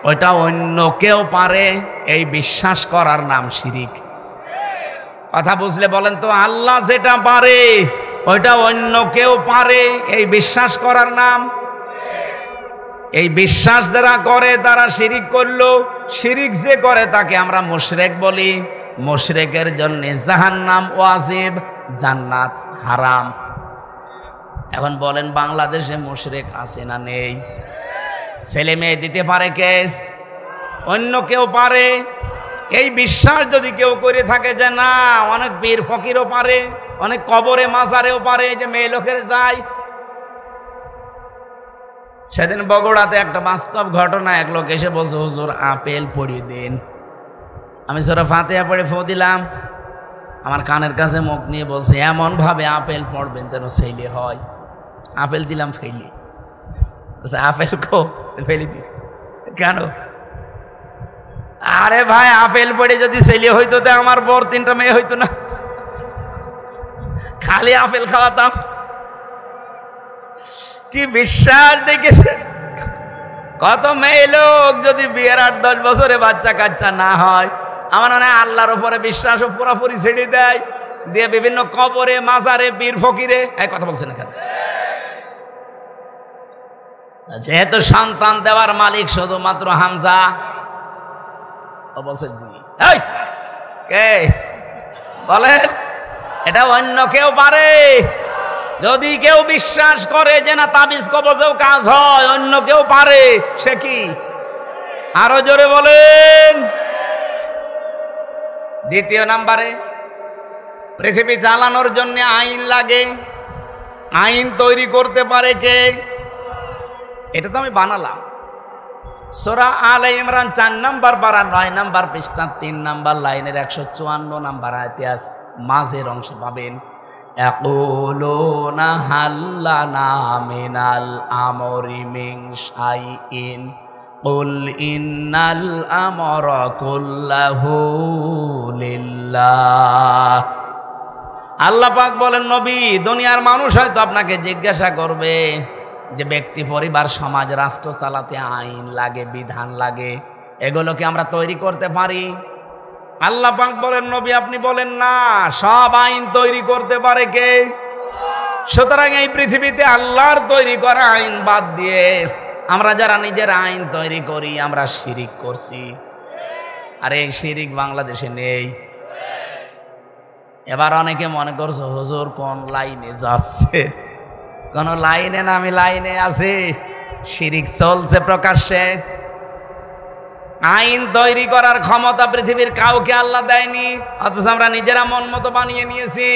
ওইটা অন্য কেউ পারে, এই বিশ্বাস করার নাম শিরিক। কথা বুঝলে বলেন তো? আল্লাহ যেটা পারে ওইটা অন্য কেউ পারে, এই বিশ্বাস করার নাম। এই বিশ্বাস যারা করে তারা শিরিক করলো। শিরিক যে করে তাকে আমরা মুশরিক বলি। মুশরিকের জন্য জাহান্নাম ওয়াজিব, জান্নাত হারাম। এখন বলেন, বাংলাদেশে মুশরিক আছে না নেই? ছেলে মেয়ে দিতে পারে কে? অন্য কেউ পারে। এই বিশ্বাস যদি কেউ করে থাকে যে না, অনেক পীর ফকিরও পারে, অনেক কবরে মাজারেও পারে, যে মেয়ে লোকের যায়। সেদিন বগুড়াতে একটা বাস্তব ঘটনা, এক লোক এসে বলছে, হুজুর আপেল পড়িয়ে দিন। আমি সূরা ফাতিহা পড়ে ফু দিলাম। আমার কানের কাছে মুখ নিয়ে বলছে, এমন ভাবে আপেল পড়বেন যেন ছেলে হয়। আপেল দিলাম, ফেলি। আপেল কো? ফেলে দিস কেন? আরে ভাই, আপেল পড়ে যদি ছেলে হইতো তো আমার বর 3টা মেয়ে হইতো না? খালি আপেল খাওয়াতাম। কি বিশ্বাস দেখেছে! কত মেয়ে লোক যদি বিয়ের 8-10 বছরে বাচ্চা কাচ্চা না হয়, আমার মনে হয় আল্লাহর উপরে বিশ্বাসও পুরোপুরি ছেড়ে দেয়, দিয়ে বিভিন্ন কবরে মাজারে পীর ফকিরে। এই কথা বলছেন এখানে? যেহেতু সন্তান দেওয়ার মালিক শুধুমাত্র হামজা, ও বলছে জি। এই কে বলেন? এটা অন্য কেউ পারে। যদি কেউ বিশ্বাস করে যে না তাবিজ কবজেও কাজ হয়, অন্য কেউ পারে, সে কি? আরো জোরে বলেন। দ্বিতীয় নাম্বারে, পৃথিবী চালানোর জন্য আইন লাগে। আইন তৈরি করতে পারে কে? এটা তো আমি বানালাম। সূরা আলে ইমরান 4 নম্বর পারা 9 নম্বর পৃষ্ঠা 3 নম্বর লাইনের 154 নম্বর আয়াতে আছে, মাঝের অংশে পাবেন, ইয়াকুলুনা হাল্লানা মিনাল আমরি মিন শাইইন কুল ইন্নাল আমরা কুল্লাহু লিল্লাহ। আল্লাহ পাক বলেন, নবী, দুনিয়ার মানুষ হয়তো আপনাকে জিজ্ঞাসা করবে যে ব্যক্তি, পরিবার, সমাজ, রাষ্ট্র চালাতে আইন লাগে, বিধান লাগে, এগুলো কি আমরা তৈরি করতে পারি? আল্লাহ পাক বলেন, নবী আপনি বলেন না, সব আইন তৈরি করতে পারে কে? সুতরাং এই পৃথিবীতে আল্লাহর তৈরি করা আইন বাদ দিয়ে আমরা যারা নিজের আইন তৈরি করি, আমরা শিরিক করছি। আর এই শিরিক বাংলাদেশে নেই। এবার অনেকে মনে করছে, হুজুর কোন লাইনে যাচ্ছে? কোন লাইনে না, আমি লাইনে আছি। শিরিক চলছে প্রকাশ্যে। আইন তৈরি করার ক্ষমতা পৃথিবীর কাউকে আল্লাহ দেয়নি, অথচ আমরা নিজেরা মন মতো বানিয়ে নিয়েছি।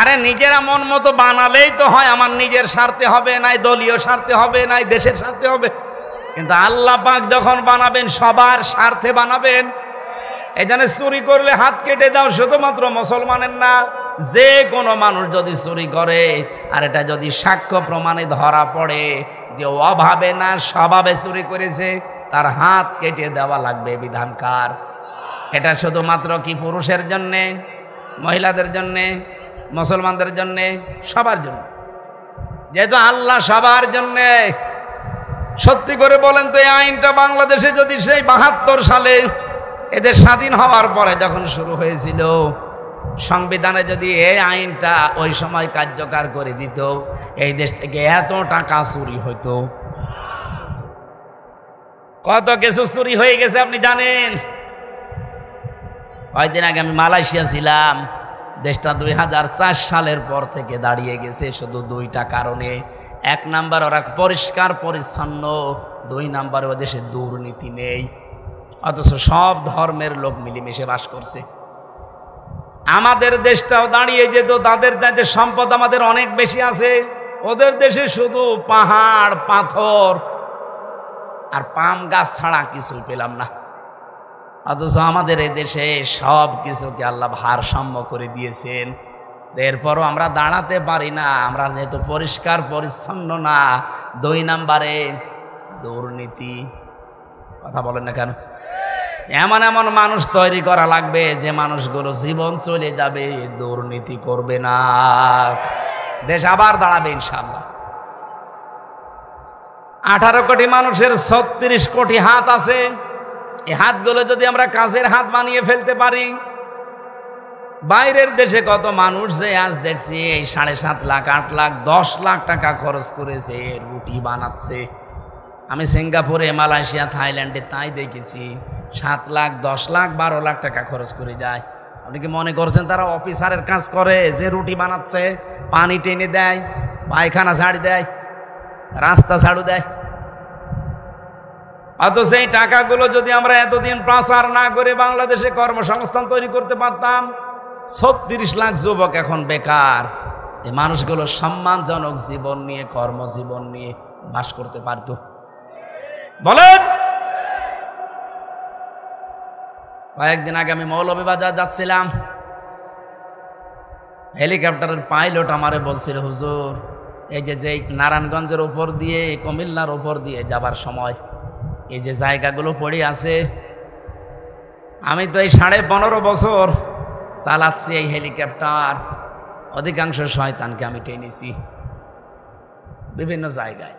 আরে নিজেরা মন মতো বানালেই তো হয়, আমার নিজের স্বার্থে হবে, নাই দলীয় স্বার্থে হবে, নাই দেশের স্বার্থে হবে। কিন্তু আল্লাহ পাক যখন বানাবেন সবার স্বার্থে বানাবেন। এই জন্য চুরি করলে হাত কেটে দাও, শুধুমাত্র মুসলমানের না, যে কোনো মানুষ যদি চুরি করে আর এটা যদি সাক্ষ্য প্রমাণে ধরা পড়ে যে অভাবে না স্বভাবে চুরি করেছে, তার হাত কেটে দেওয়া লাগবে। বিধানকার এটা শুধুমাত্র কি পুরুষের জন্যে, মহিলাদের জন্যে, মুসলমানদের জন্যে, সবার জন্য। যেহেতু আল্লাহ সবার জন্যে। সত্যি করে বলেন তো, এই আইনটা বাংলাদেশে যদি সেই ৭২ সালে এদের স্বাধীন হওয়ার পরে যখন শুরু হয়েছিল, সংবিধানে যদি এই আইনটা ওই সময় কার্যকর করে দিত, এই দেশ থেকে এত টাকা চুরি হইতো। কত কিছু চুরি হয়ে গেছে আপনি জানেন। কয়েকদিন আগে আমি মালয়েশিয়া ছিলাম। দেশটা ২০০৪ সালের পর থেকে দাঁড়িয়ে গেছে শুধু ২টা কারণে। ১ নাম্বার, ওরা পরিষ্কার পরিচ্ছন্ন। ২ নাম্বার, ও দেশে দুর্নীতি নেই, অথচ সব ধর্মের লোক মিলেমিশে বাস করছে। আমাদের দেশটাও দাঁড়িয়ে যেত, তাদের চাইতে সম্পদ আমাদের অনেক বেশি আছে। ওদের দেশে শুধু পাহাড়, পাথর আর পাম গাছ ছাড়া কিছুই পেলাম না। অথচ আমাদের এই দেশে সব কিছুকে আল্লাহ ভারসাম্য করে দিয়েছেন। এরপরও আমরা দাঁড়াতে পারি না, আমরা যেহেতু পরিষ্কার পরিচ্ছন্ন না। ২ নাম্বারে দুর্নীতি। কথা বলেন না কেন? এমন এমন মানুষ তৈরি করা লাগবে যে মানুষগুলো জীবন চলে যাবে, দুর্নীতি করবে না, দেশ আবার দাঁড়াবে ইনশাআল্লাহ। 18 কোটি মানুষের 36 কোটি হাত আছে। এই হাতগুলো যদি আমরা কাজের হাত বানিয়ে ফেলতে পারি, বাইরের দেশে কত মানুষ যে আজ দেখছি এই 7.5 লাখ, 8 লাখ, 10 লাখ টাকা খরচ করেছে রুটি বানাচ্ছে। আমি সিঙ্গাপুরে, মালয়েশিয়া, থাইল্যান্ডে তাই দেখেছি। 7 লাখ, 10 লাখ, 12 লাখ টাকা খরচ করে যায়। আপনি কি মনে করছেন তারা অফিসারের কাজ করে যে রুটি বানাচ্ছে, পানি টেনে দেয়, পায়খানা ঝাড়ি দেয়, রাস্তা ঝাড়ু দেয়? অথচ এই টাকাগুলো যদি আমরা এতদিন পাচার না করে বাংলাদেশে কর্মসংস্থান তৈরি করতে পারতাম, 36 লাখ যুবক এখন বেকার। এই মানুষগুলো সম্মানজনক জীবন নিয়ে, কর্মজীবন নিয়ে বাস করতে পারত। বলেন। কয়েকদিন আগে আমি মৌলভীবাজার যাচ্ছিলাম, হেলিকপ্টারের পাইলট আমারে বলছিল, হুজুর এই যে নারায়ণগঞ্জের উপর দিয়ে, কুমিল্লার উপর দিয়ে যাবার সময় এই যে জায়গাগুলো পড়ে আছে, আমি তো এই 15.5 বছর চালাচ্ছি এই হেলিকপ্টার। অধিকাংশ শয়তানকে আমি টেনেছি বিভিন্ন জায়গায়।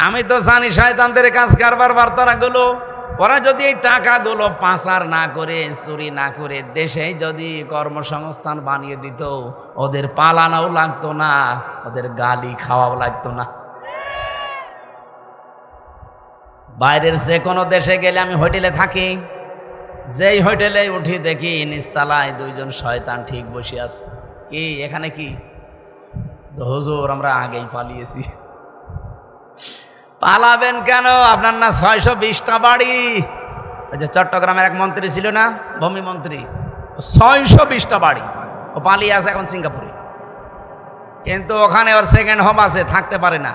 আমি তো জানি শয়তানদের কাজ কারবার বার্তাগুলো। ওরা যদি এই টাকাগুলো পাচার না করে, চুরি না করে দেশে যদি কর্মসংস্থান বানিয়ে দিত, ওদের পালানোও লাগতো না, ওদের গালি খাওয়াও লাগতো না। বাইরের যে কোনো দেশে গেলে আমি হোটেলে থাকি, যেই হোটেলে উঠি দেখি নিচতলায় 2 জন শয়তান ঠিক বসে আছে। কি এখানে কি? হুজুর আমরা আগেই পালিয়েছি। পালাবেন কেন? আপনার না 620টা বাড়ি। ওই যে চট্টগ্রামের এক মন্ত্রী ছিল না, ভূমি মন্ত্রী, 620টা বাড়ি, ও পালিয়ে আছে এখন সিঙ্গাপুরে। কিন্তু ওখানে ওর সেকেন্ড হোম আছে, থাকতে পারে না।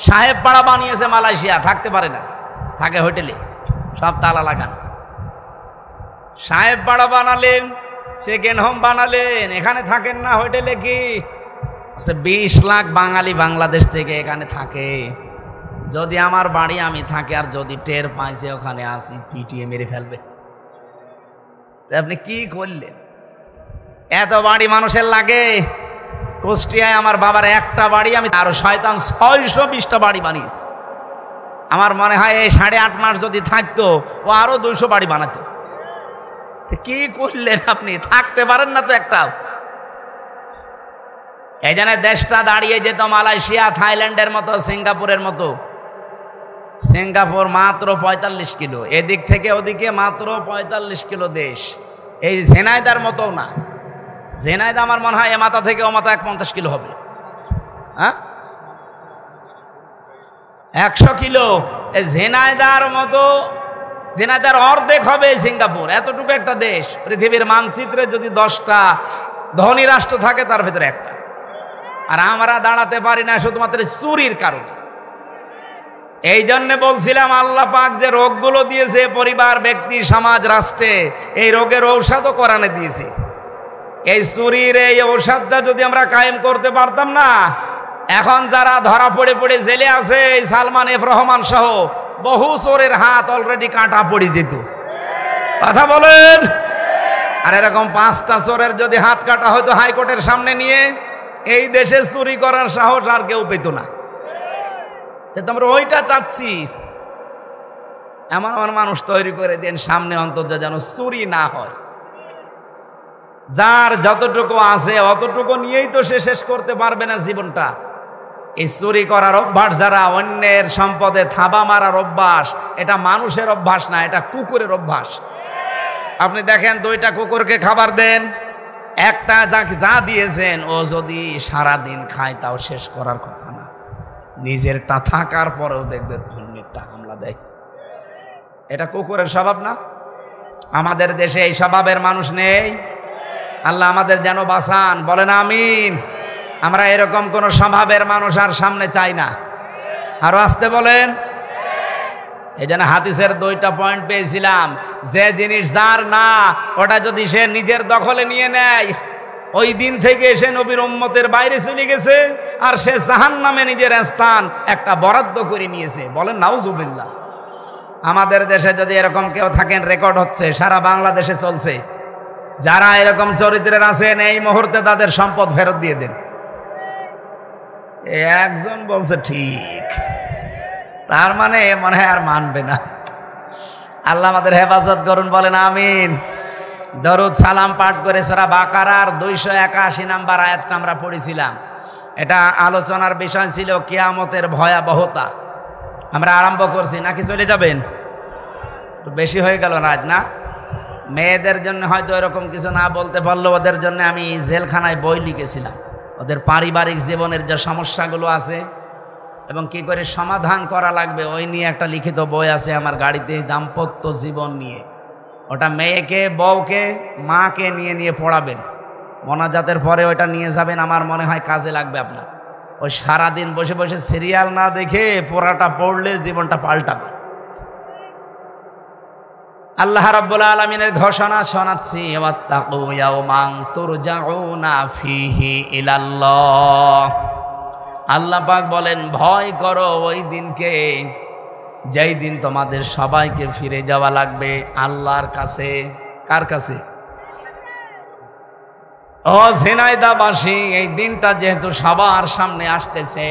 সাহেব পাড়া বানিয়েছে মালয়েশিয়া, থাকতে পারে না, থাকে হোটেলে, সব তালা লাগান। সাহেব পাড়া বানালেন, সেকেন্ড হোম বানালেন, এখানে থাকেন না হোটেলে। কি 20 লাখ বাঙালি বাংলাদেশ থেকে এখানে থাকে। যদি আমার বাড়ি আমি থাকি আর যদি টের পাইছে ওখানে আসি, পিটিয়ে মেরে ফেলবে। আপনি কি করলেন? এত বাড়ি মানুষের লাগে? কুষ্টিয়ায় আমার বাবার একটা বাড়ি, আমি আরো শয়তান 620টা বাড়ি বানিয়েছি। আমার মনে হয় এই 8.5 মাস যদি থাকতো, ও আরো 200 বাড়ি বানাতো। কি করলেন আপনি? থাকতে পারেন না তো একটাও। এই জন্য দেশটা দাঁড়িয়ে যেত মালয়েশিয়া, থাইল্যান্ডের মতো, সিঙ্গাপুরের মতো। সিঙ্গাপুর মাত্র 45 কিলো, এদিক থেকে ওদিকে মাত্র 45 কিলো দেশ। এই ঝেনাইদার মতো না। ঝেনাইদা আমার মনে হয় এ মাথা থেকে ও মাথা 50 কিলো হবে। হ্যাঁ, 100 কিলো। এই ঝেনাইদার মতো, ঝেনাইদার অর্ধেক হবে সিঙ্গাপুর। এতটুকু একটা দেশ। পৃথিবীর মানচিত্রে যদি 10টা ধনী রাষ্ট্র থাকে তার ভেতরে একটা। আর আমরা দাঁড়াতে পারি না শুধুমাত্র চুরির কারণে। এই জন্য বলছিলাম আল্লাহ পাক যে রোগগুলো দিয়েছে পরিবার, ব্যক্তি, সমাজ, রাষ্ট্রে, এই রোগের ঔষধও কোরআনে দিয়েছে। এই চুরির এই ঔষধটা যদি আমরা কায়েম করতে পারতাম না, এখন যারা ধরা পড়ে পড়ে জেলে আছে, এই সালমান এফ রহমান সহ বহু চোরের হাত অলরেডি কাটা পড়ে যেত। কথা বলেন। আর এরকম 5টা চোরের যদি হাত কাটা হয়তো হাইকোর্টের সামনে নিয়ে, এই দেশে চুরি করার সাহস আর কেউ পেত না। আমরা ওইটা চাচ্ছি, এমন এমন মানুষ তৈরি করে দেন সামনে অন্তত যেন চুরি না হয়। যার যতটুকু আছে অতটুকু নিয়েই তো সে শেষ করতে পারবে না জীবনটা। এই চুরি করার অভ্যাস, যারা অন্যের সম্পদে থাবা মারার অভ্যাস, এটা মানুষের অভ্যাস না, এটা কুকুরের অভ্যাস। আপনি দেখেন 2টা কুকুরকে খাবার দেন, একটা যা দিয়েছেন ও যদি সারাদিন খায় তাও শেষ করার কথা না, নিজেরটা থাকার পরেও দেখবেন অন্যেরটা হামলা দেয়। এটা কুকুরের স্বভাব না? আমাদের দেশে এই স্বভাবের মানুষ নেই। আল্লাহ আমাদের যেন বাঁচান, বলেন আমিন। আমরা এরকম কোন স্বভাবের মানুষ আর সামনে চাই না। আরো আসতে বলেন। এই জন্য হাদিসের 2টা পয়েন্ট পেয়েছিলাম, যে জিনিস যার না ওটা যদি সে নিজের দখলে নিয়ে নেয়, ওই দিন থেকে সে নবীর উম্মতের বাইরে চলে গেছে, আর সে জাহান্নামে নিজের স্থান একটা বরাদ্দ করে নিয়েছে। বলেন নাউজুবিল্লাহ। আমাদের দেশে যদি এরকম কেউ থাকেন, রেকর্ড হচ্ছে, সারা বাংলাদেশে চলছে, যারা এরকম চরিত্রের আছেন এই মুহূর্তে তাদের সম্পদ ফেরত দিয়ে দেন। একজন বলছে ঠিক, তার মানে মনে হয় আর মানবে না। আল্লাহ আমাদের হেফাজত করুন, বলেন আমিন। দরুদ সালাম পাঠ করে সূরা বাকারার 281 নম্বর আয়াতটা আমরা পড়েছিলাম। এটা আলোচনার বিষয় ছিল কিয়ামতের ভয়াবহতা। আমরা আরম্ভ করছি নাকি চলে যাবেন? একটু বেশি হয়ে গেল রাজ না? মেয়েদের জন্য হয়তো এরকম কিছু না বলতে পারলো, ওদের জন্য আমি জেলখানায় বই লিখেছিলাম, ওদের পারিবারিক জীবনের যে সমস্যাগুলো আছে এবং কি করে সমাধান করা লাগবে ওই নিয়ে একটা লিখিত বই আছে আমার গাড়িতে, দাম্পত্য জীবন নিয়ে। ওটা মেয়েকে, বউকে, মাকে নিয়ে নিয়ে পড়াবেন, মোনাজাতের পরে ওইটা নিয়ে যাবেন, আমার মনে হয় কাজে লাগবে আপনার। ওই সারাদিন বসে বসে সিরিয়াল না দেখে পড়াটা পড়লে জীবনটা পাল্টাবে। আল্লাহ রাব্বুল আলামিনের ঘোষণা শোনাচ্ছি, ওয়াত্তাকু ইয়াওমান তুরজাউনা ফিহি ইলাল্লাহ। আল্লাহ পাক বলেন, ভয় করো ওই দিনকে যেই দিন তোমাদের সবাইকে ফিরে যাওয়া লাগবে আল্লাহর কাছে। কার কাছে? ও ঝিনাইদহবাসী, এই দিনটা যেহেতু সবার সামনে আসতেছে,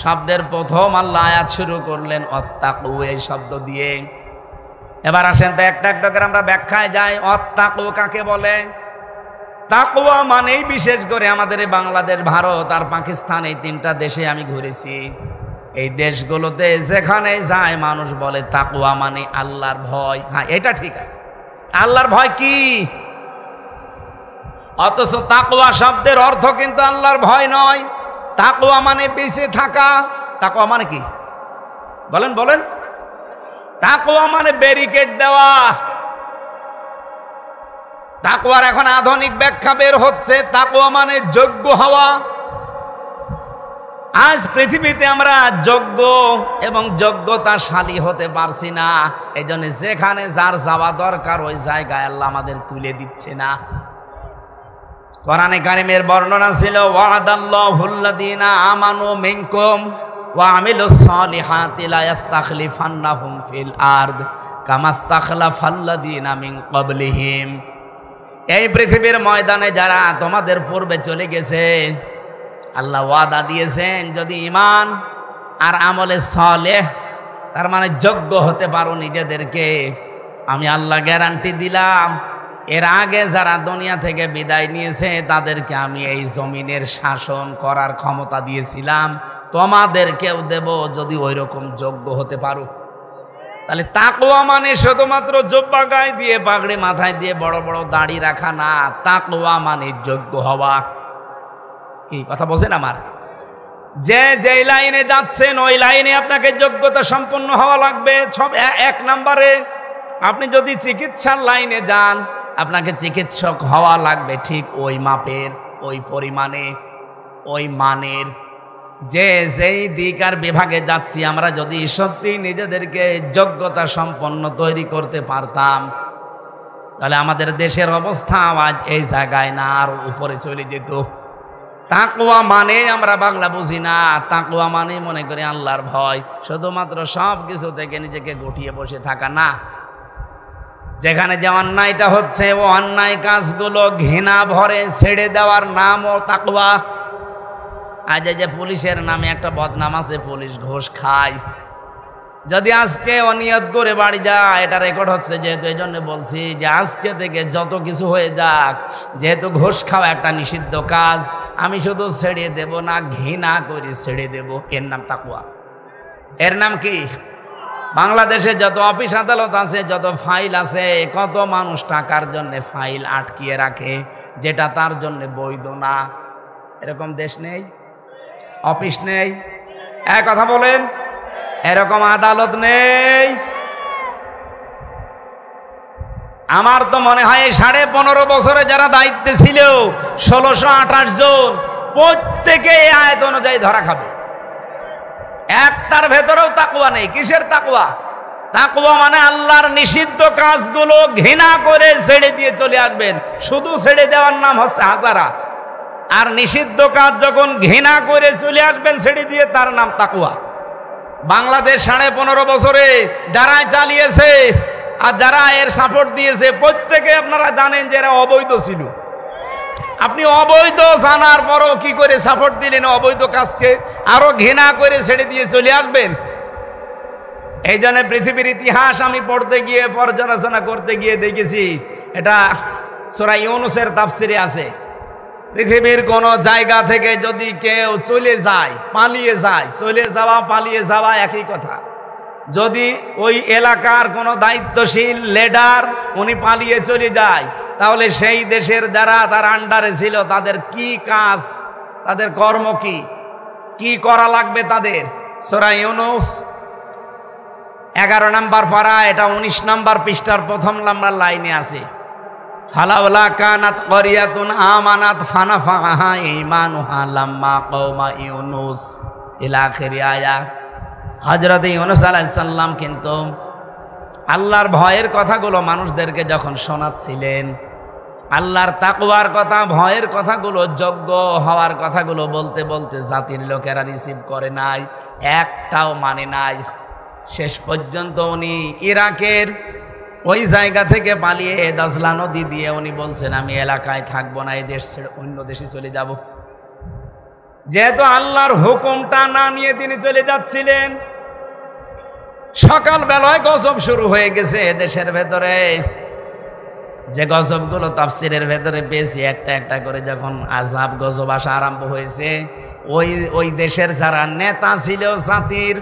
শব্দের প্রথম আল্লাহ আয়াত শুরু করলেন ওয়াত্তাকু এই শব্দ দিয়ে। এবার আসেন তো একটা একটা করে আমরা ব্যাখ্যায় যাই। ওয়াত্তাকু কাকে বলে? তাকওয়া মানেই বিশেষ করে আমাদের এই বাংলাদেশ, ভারত আর পাকিস্তান, এই 3টা দেশে আমি ঘুরেছি। এই দেশগুলোতে যেখানে যায় মানুষ বলে তাকওয়া মানে আল্লাহর ভয়। হ্যাঁ, এটা ঠিক আছে, আল্লাহর ভয় কি? অথচ তাকওয়া শব্দের অর্থ কিন্তু আল্লাহর ভয় নয়। তাকওয়া মানে বেঁচে থাকা। তাকওয়া মানে কি বলেন বলেন? তাকওয়া মানে ব্যারিকেড দেওয়া। তাকওয়ার এখন আধুনিক ব্যাখ্যা বের হচ্ছে, তাকওয়া মানে যোগ্য হওয়া। আজ পৃথিবীতে আমরা যোগ্য এবং যোগ্যতাশালী হতে পারছি না, এই জন্য যেখানে যার যাওয়া দরকার ওই জায়গায় আল্লাহ আমাদের তুলে দিচ্ছে না। কোরআনে কারিমের বর্ণনা ছিল, ওয়াদাল্লাহুল্লাযীনা আমানু মিনকুম ওয়া আমিলুস সালিহাতি লা ইস্তাখলিফান্নাহুম ফিল আরদ কামা ইস্তাখলাফাল্লাযীনা মিন ক্বাবলিহিম। এই পৃথিবীর ময়দানে যারা তোমাদের পূর্বে চলে গেছে, আল্লাহ ওয়াদা দিয়েছেন যদি ঈমান আর আমলে সালেহ, তার মানে যোগ্য হতে পারো নিজেদেরকে, আমি আল্লাহ গ্যারান্টি দিলাম এর আগে যারা দুনিয়া থেকে বিদায় নিয়েছে তাদেরকে আমি এই জমিনের শাসন করার ক্ষমতা দিয়েছিলাম, তোমাদেরকেও দেব যদি ওই রকম যোগ্য হতে পারো। তাহলে তাকওয়া মানে শুধুমাত্র জুব্বা গায়ে দিয়ে, পাগড়ি মাথায় দিয়ে, বড় বড় দাড়ি রাখা না। তাকওয়া মানে যোগ্য হওয়া। কি কথা বলছেন আমার? যে লাইনে যাচ্ছেন ওই লাইনে আপনাকে যোগ্যতা সম্পন্ন হওয়া লাগবে। সব 1 নম্বরে আপনি যদি চিকিৎসার লাইনে যান, আপনাকে চিকিৎসক হওয়া লাগবে ঠিক ওই মাপের, ওই পরিমাণে, ওই মানের। যে যেই দিক আর বিভাগে যাচ্ছি আমরা যদি সত্যি নিজেদেরকে যোগ্যতা সম্পন্ন তৈরি করতে পারতাম, তাহলে আমাদের দেশের অবস্থা আজ এই জায়গায় না, আর উপরে চলে যেত। তাকওয়া মানে আমরা বাংলা বুঝি না, তাকওয়া মানে মনে করি আল্লাহর ভয়, শুধুমাত্র সব কিছু থেকে নিজেকে গুটিয়ে বসে থাকা না। যেখানে যে অন্যায়টা হচ্ছে ও অন্যায় কাজগুলো ঘৃণা ভরে ছেড়ে দেওয়ার নামও তাকওয়া। আজ যে পুলিশের নামে একটা বদনাম আছে, পুলিশ ঘুষ খায়। যদি আজকে অনিয়ত করে বাড়ি যায়, এটা রেকর্ড হচ্ছে যেহেতু, এই জন্য বলছি যে আজকে থেকে যত কিছু হয়ে যাক, যেহেতু ঘুষ খাওয়া একটা নিষিদ্ধ কাজ, আমি শুধু ছেড়ে দেব না, ঘৃণা করে ছেড়ে দেব। এর নাম তাকওয়া। এর নাম কি? বাংলাদেশে যত অফিস আদালত আছে, যত ফাইল আছে, কত মানুষ টাকার জন্য ফাইল আটকিয়ে রাখে যেটা তার জন্য বৈধ না। এরকম দেশ নেই, অফিস নেই, এক কথা বলেন, এরকম আদালত নেই। আমার তো মনে হয় 15.5 বছরে যারা দায়িত্বে ছিল 1628 জন, প্রত্যেকে এই আয়াত অনুযায়ী ধরা খাবে। একটার ভেতরেও তাকওয়া নেই। কিসের তাকওয়া? তাকওয়া মানে আল্লাহর নিষিদ্ধ কাজগুলো ঘৃণা করে ছেড়ে দিয়ে চলে আসবেন। শুধু ছেড়ে দেওয়ার নাম হচ্ছে হাজারা, আর নিষিদ্ধ কাজ যখন ঘৃণা করে চলে আসবেন ছেড়ে দিয়ে, তার নাম তাকওয়া। বাংলাদেশ 15.5 বছরে যারাই চালিয়েছে আর যারা এর সাপোর্ট দিয়েছে, প্রত্যেকে আপনারা জানেন যে এরা অবৈধ ছিল। আপনি অবৈধ জানার পরও কি করে সাপোর্ট দিলেন অবৈধ কাজকে? আরো ঘৃণা করে ছেড়ে দিয়ে চলে আসবেন। এই জন্য পৃথিবীর ইতিহাস আমি পড়তে গিয়ে, পর্যালোচনা করতে গিয়ে দেখেছি, এটা সূরা ইউনূসের তাফসিরে আছে, পৃথিবীর কোন জায়গা থেকে যদি কেউ চলে যায়, পালিয়ে যায়, চলে যাওয়া পালিয়ে যাওয়া একই কথা। যদি ওই এলাকার কোনো দায়িত্বশীল লিডার উনি পালিয়ে চলে যায়, তাহলে সেই দেশের যারা তার আন্ডারে ছিল তাদের কি কাজ, তাদের কর্ম কি, কি করা লাগবে তাদের? সূরা ইউনূস 11 নম্বর পারা, এটা 19 নম্বর পৃষ্ঠার 1 নম্বর লাইনে আছে। ফালাউলা কানাত ক্বরিয়াতুন আমানাত ফানাফাহা ঈমানুহা লাম্মা কওমা ইউনূস ইলা আখির আয়াত। হযরত ইউনূস আলাইহিস সালাম কিন্তু আল্লাহর ভয়ের কথাগুলো মানুষদেরকে যখন শোনাচ্ছিলেন, আল্লাহর তাকওয়ার কথা, ভয়ের কথাগুলো, যোগ্য হওয়ার কথাগুলো বলতে বলতে জাতির লোকেরা রিসিভ করে নাই, একটাও মানে নাই। শেষ পর্যন্ত উনি ইরাকের ওই জায়গা থেকে পালিয়ে দাজলা নদী দিয়ে উনি বলছেন, আমি এলাকায় থাকবো না, এই দেশ ছেড়ে অন্য দেশে চলে যাব। যেহেতু আল্লাহর হুকুমটা না নিয়ে তিনি চলে যাচ্ছিলেন, সকাল বেলায় গজব শুরু হয়ে গেছে দেশের ভেতরে। যে গজবগুলো তাফসিরের ভেতরে পেয়েছি একটা একটা করে, যখন আযাব গজব আসা আরম্ভ হয়েছে, ওই দেশের যারা নেতা ছিল জাতির,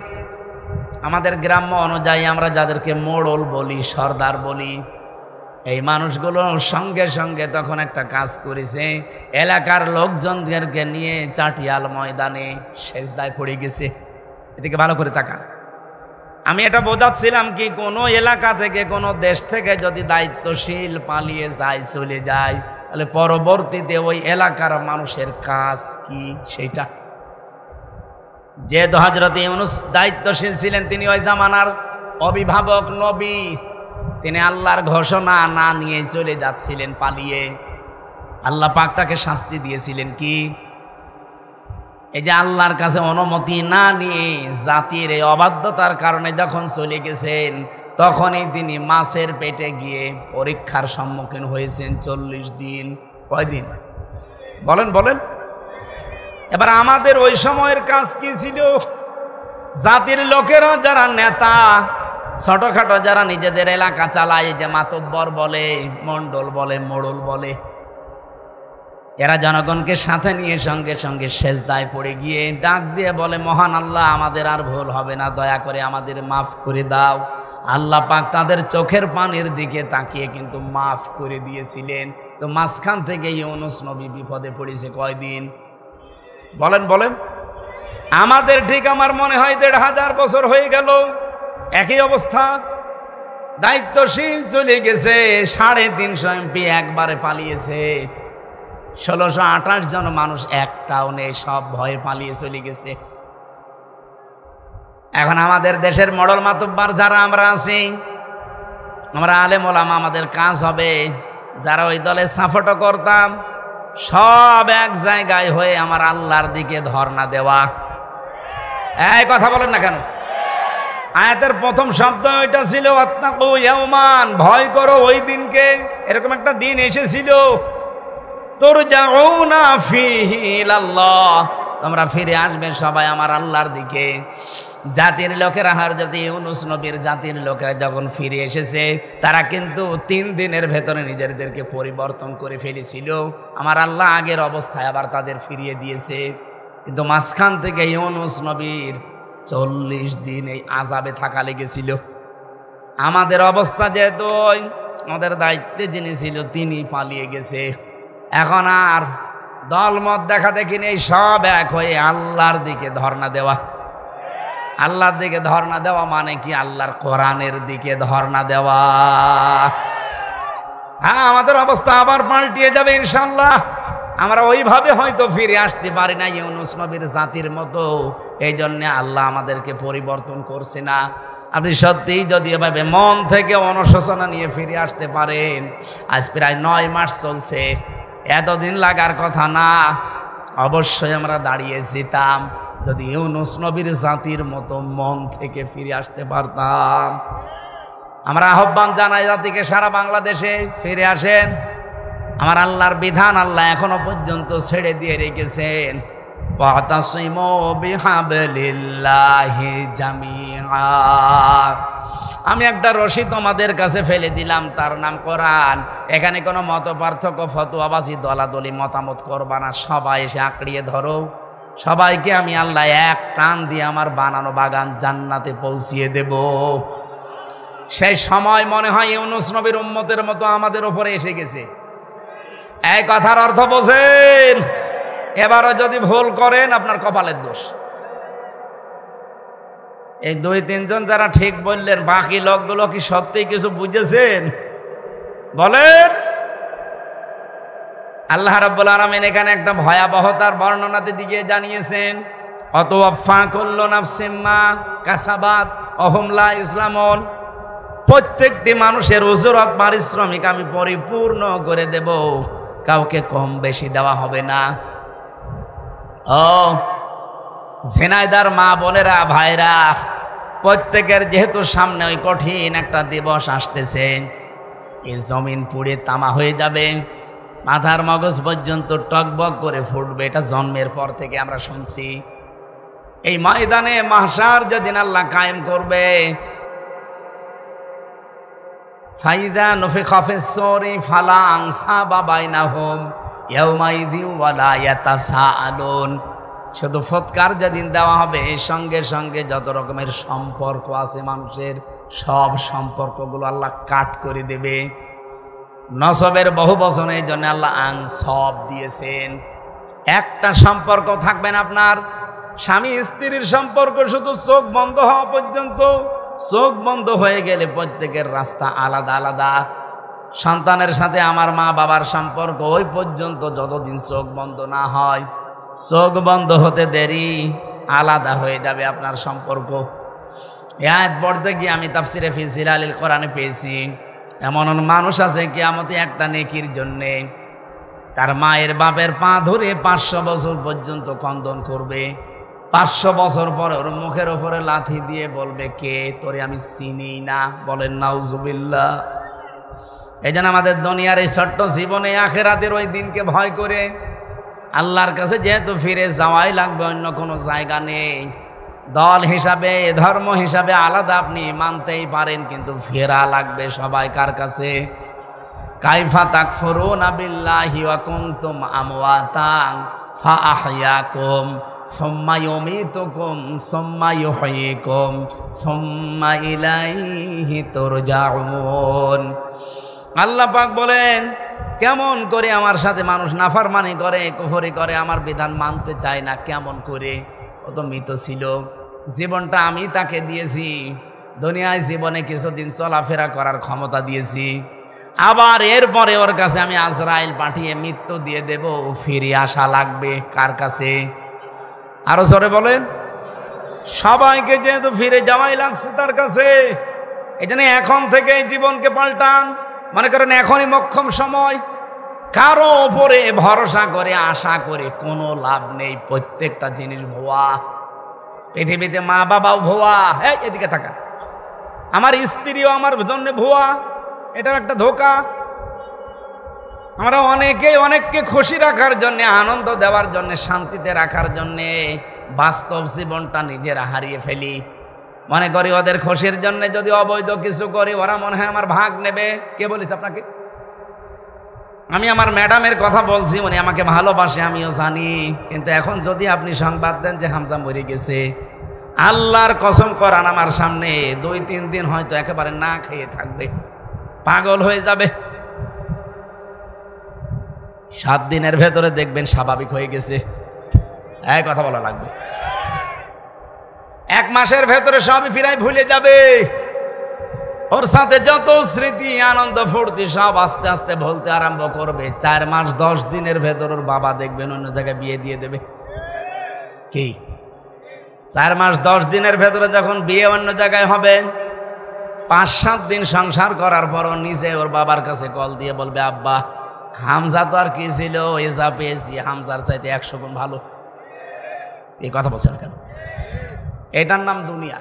আমাদের গ্রাম্য অনুযায়ী আমরা যাদেরকে মোড়ল বলি, সর্দার বলি, এই মানুষগুলো সঙ্গে সঙ্গে তখন একটা কাজ করেছে, এলাকার লোকজনদেরকে নিয়ে চাটিয়াল ময়দানে সেজদায় পড়ে গেছে। এদিকে ভালো করে তাকান। আমি এটা বোঝাচ্ছিলাম কি, কোনো এলাকা থেকে, কোনো দেশ থেকে যদি দায়িত্বশীল পালিয়ে যায়, চলে যায়, তাহলে পরবর্তীতে ওই এলাকার মানুষের কাজ কি সেইটা। যেহেতু হযরত ইউনূস দায়িত্বশীল ছিলেন, তিনি ওই জামানার অভিভাবক নবী, তিনি আল্লাহর ঘোষণা না নিয়ে চলে যাচ্ছিলেন পালিয়ে। আল্লাহ পাক তাকে শাস্তি দিয়েছিলেন কি, এই যে আল্লাহর কাছে অনুমতি না নিয়ে জাতির এই অবাধ্যতার কারণে যখন চলে গেছেন, তখনই তিনি মাছের পেটে গিয়ে পরীক্ষার সম্মুখীন হয়েছেন 40 দিন। কয়দিন বলেন বলেন? এবার আমাদের ওই সময়ের কাজ কি ছিল? জাতির লোকেরা যারা নেতা, ছোটখাটো যারা নিজেদের এলাকা চালায়, যে মাতব্বর বলে, মন্ডল বলে, মোড়ল বলে, এরা জনগণকে সাথে নিয়ে সঙ্গে সঙ্গে সেজদায় পড়ে গিয়ে ডাক দিয়ে বলে, মহান আল্লাহ, আমাদের আর ভুল হবে না, দয়া করে আমাদের মাফ করে দাও। আল্লাহ পাক তাদের চোখের পানির দিকে তাকিয়ে কিন্তু মাফ করে দিয়েছিলেন। তো মাঝখান থেকে ইউনূস নবী বিপদে পড়েছে কয়দিন? বলেন বলেন? আমাদের ঠিক আমার মনে হয় 1500 বছর হয়ে গেল একই অবস্থা। দায়িত্বশীল চলে গেছে, 350 এমপি একবারে পালিয়েছে, 1628 জন মানুষ একটাও নেই, সব ভয়ে পালিয়ে চলে গেছে। এখন আমাদের দেশের মডেল মাতব্বার যারা আমরা আছি, আমরা আলেম ওলামা, আমাদের কাজ হবে যারা ওই দলে সাপোর্ট করতাম সব এক জায়গায় হয়ে আমার আল্লাহর দিকে ধর্ণা দেওয়া। এই কথা বলেন না কেন? আয়াতের প্রথম শব্দ এটা ছিল আত্তাকু ইয়াওমান, ভয় করো ওই দিনকে। এরকম একটা দিন এসেছিল, তুরজাউনা ফীহি ইলাল্লাহ, তোমরা ফিরে আসবে সবাই আমার আল্লাহর দিকে। জাতির লোকেরা, হযরত ইউনূস নবীর জাতির লোকেরা যখন ফিরে এসেছে, তারা কিন্তু 3 দিনের ভেতরে নিজেদেরকে পরিবর্তন করে ফেলেছিল। আমার আল্লাহ আগের অবস্থায় আবার তাদের ফিরিয়ে দিয়েছে। কিন্তু মাঝখান থেকে ইউনূস নবীর 40 দিন এই আযাবে থাকা লেগেছিল। আমাদের অবস্থা যেহেতু আমাদের দায়িত্বে যিনি ছিল তিনি পালিয়ে গেছে, এখন আর দলমত দেখা দেখি নেই, সব এক হয়ে আল্লাহর দিকে ধর্ণা দেওয়া। আল্লাহর দিকে ধর্ণা দেওয়া মানে কি? আল্লাহর কোরআনের দিকে ধর্ণা দেওয়া। হ্যাঁ, আমাদের অবস্থা আবার পাল্টিয়ে যাবে ইনশাআল্লাহ। আমরা ওইভাবে হয়তো ফিরে আসতে পারি না ইউনূস নবীর জাতির মতো, এই জন্যে আল্লাহ আমাদেরকে পরিবর্তন করছে না। আপনি সত্যিই যদি এভাবে মন থেকে অনুশোচনা নিয়ে ফিরে আসতে পারেন, আজ প্রায় 9 মাস চলছে, এতদিন লাগার কথা না। অবশ্যই আমরা দাঁড়িয়ে যেতাম যদি ইউনূস নবীর জাতির মতো মন থেকে ফিরে আসতে পারতাম। আমরা আহ্বান জানাই জাতিকে, সারা বাংলাদেশে ফিরে আসেন। আমার আল্লাহর বিধান আল্লাহ এখনো পর্যন্ত ছেড়ে দিয়ে রেখেছেন। ওয়াতাসিমু বিহাবলিল্লাহি জামিআ। আমি একটা রশি তোমাদের কাছে ফেলে দিলাম, তার নাম কোরআন। এখানে কোনো মত পার্থক্য, ফতোয়াবাজি, দলাদলি মতামত করবা না, সবাই এসে আঁকড়িয়ে ধরো। সবাইকে আমি আল্লাহ এক টান দিয়ে আমার বানানো বাগান জান্নাতে পৌঁছিয়ে দেব। সেই সময় মনে হয় ইউনূস নবীর উম্মতের মতো আমাদের উপরে এসে গেছে। এই কথার অর্থ বোঝেন? এবারও যদি ভুল করেন আপনার কপালের দোষ। এই 2-3 জন যারা ঠিক বললেন, বাকি লোকগুলো কি সত্যি কিছু বুঝেছেন? বলেন। আল্লাহ রাব্বুল আলামিন এখানে একটা ভয়াবহতার বর্ণনাতে দিকে জানিয়েছেন, অতওয়াফা কুল্লু নাফসিম মা কাসাবাত ওয়া হুম লা ইসলামুন। প্রত্যেকটি মানুষের উজরত, পারিশ্রমিক আমি পরিপূর্ণ করে দেব, কাউকে কম বেশি দেওয়া হবে না। ও ঝিনাইদার মা বোনেরা, ভাইরা, প্রত্যেকের যেহেতু সামনে ওই কঠিন একটা দিবস আসতেছে, এই জমিন পুড়ে তামা হয়ে যাবে, মাথার মগজ পর্যন্ত টকবক করে ফুটবে। এটা জন্মের পর থেকে আমরা শুনছি। এই ময়দানে মাহশার যেদিন আল্লাহ কায়েম করবে, ফাইদা নুফিখা ফিস-সূরি ফালা আনসাবা বাইনাহুম ইয়াওমাইযিন ওয়ালা ইয়াতাসাআলুন। শুধু ফৎকার যেদিন দেওয়া হবে, সঙ্গে সঙ্গে যত রকমের সম্পর্ক আছে মানুষের, সব সম্পর্কগুলো আল্লাহ কাট করে দেবে। নসবের বহু বচনের জন্য আল্লাহ আনসব দিয়েছেন। একটা সম্পর্ক থাকবেন আপনার স্বামী স্ত্রীর সম্পর্ক শুধু চোখ বন্ধ হওয়া পর্যন্ত। চোখ বন্ধ হয়ে গেলে প্রত্যেকের রাস্তা আলাদা আলাদা। সন্তানের সাথে আমার মা বাবার সম্পর্ক ওই পর্যন্ত যতদিন চোখ বন্ধ না হয়। চোখ বন্ধ হতে দেরি, আলাদা হয়ে যাবে আপনার সম্পর্ক। এই আয়াত পড়তে গিয়ে আমি তাফসিরে ফি জিলালিল কোরআনে পেয়েছি, এমন মানুষ আছে কিয়ামতে একটা নেকির জন্যে তার মায়ের বাপের পা ধরে 500 বছর পর্যন্ত কন্দন করবে। 500 বছর পরে ওর মুখের ওপরে লাথি দিয়ে বলবে, কে তোরে আমি চিনি না। বলেন নাউজুবিল্লাহ। এই জন্য আমাদের দুনিয়ার এই ছোট্ট জীবনে আখিরাতের ওই দিনকে ভয় করে আল্লাহর কাছে যেহেতু ফিরে যাওয়াই লাগবে, অন্য কোনো জায়গা নেই। দল হিসাবে, ধর্ম হিসাবে আলাদা আপনি মানতেই পারেন, কিন্তু ফেরা লাগবে সবাই কার কাছে? কাইফা তাকফুরুনা বিল্লাহি ওয়া কুনতুম আমওয়াতান ফাআহইয়াকুম সুম্মা ইউমীতুকুম সুম্মা ইউহয়িকুম সুম্মা ইলাইহি তুরজাউন। আল্লাহ পাক বলেন, কেমন করে আমার সাথে মানুষ নাফরমানি করে, কুফরি করে, আমার বিধান মানতে চায় না। কেমন করে? ও তো মৃত ছিল, জীবনটা আমি তাকে দিয়েছি, দুনিয়ায় জীবনে কিছুদিন চলাফেরা করার ক্ষমতা দিয়েছি, আবার এরপরে ওর কাছে আমি আজরাইল পাঠিয়ে মৃত্যু দিয়ে দেব, ফিরে আসা লাগবে কার কাছে? আরো জোরে বলেন। সবাইকে যেহেতু ফিরে যাওয়াই লাগছে তার কাছে, এজন্য এখন থেকে জীবনকে পাল্টান। মনে করেন এখনই মোক্ষম সময়। কারো ওপরে ভরসা করে আশা করে কোনো লাভ নেই, প্রত্যেকটা জিনিস ভুয়া। পৃথিবীতে মা বাবাও ভুয়া, হ্যাঁ এদিকে থাকা, আমার স্ত্রীও আমার জন্য ভুয়া, এটাও একটা ধোঁকা। আমরা অনেককে খুশি রাখার জন্য, আনন্দ দেওয়ার জন্য, শান্তিতে রাখার জন্য বাস্তব জীবনটা নিজেরা হারিয়ে ফেলি। মনে করি ওদের খুশির জন্য যদি অবৈধ কিছু করি ওরা মনে হয় আমার ভাগ নেবে। কে বলিস আপনাকে? আমি আমার ম্যাডামের কথা বলছি, উনি আমাকে ভালোবাসে, আমিও জানি। কিন্তু এখন যদি আপনি সংবাদ দেন যে হামজা মরে গেছে, আল্লাহর কসম করান আমার সামনে 2-3 দিন হয়তো একেবারে না খেয়ে থাকবে, পাগল হয়ে যাবে। 7 দিনের ভেতরে দেখবেন স্বাভাবিক হয়ে গেছে। এই কথা বলা লাগবে। 1 মাসের ভেতরে সবই ফিরাই ভুলে যাবে। ওর সাথে যত স্মৃতি, আনন্দ, ফুর্তি সব আস্তে আস্তে বলতে আরম্ভ করবে। 4 মাস 10 দিনের ভেতর ওর বাবা দেখবেন অন্য জায়গায় বিয়ে দিয়ে দেবে। কি 4 মাস 10 দিনের ভেতরে যখন বিয়ে অন্য জায়গায় হবে, 5-7 দিন সংসার করার পরও নিজে ওর বাবার কাছে কল দিয়ে বলবে, আব্বা হামজা তো আর কি ছিল, এ যা পেয়েছি হামজার চাইতে 100 গুণ ভালো। এই কথা বলছে না কেন? এটার নাম দুনিয়া।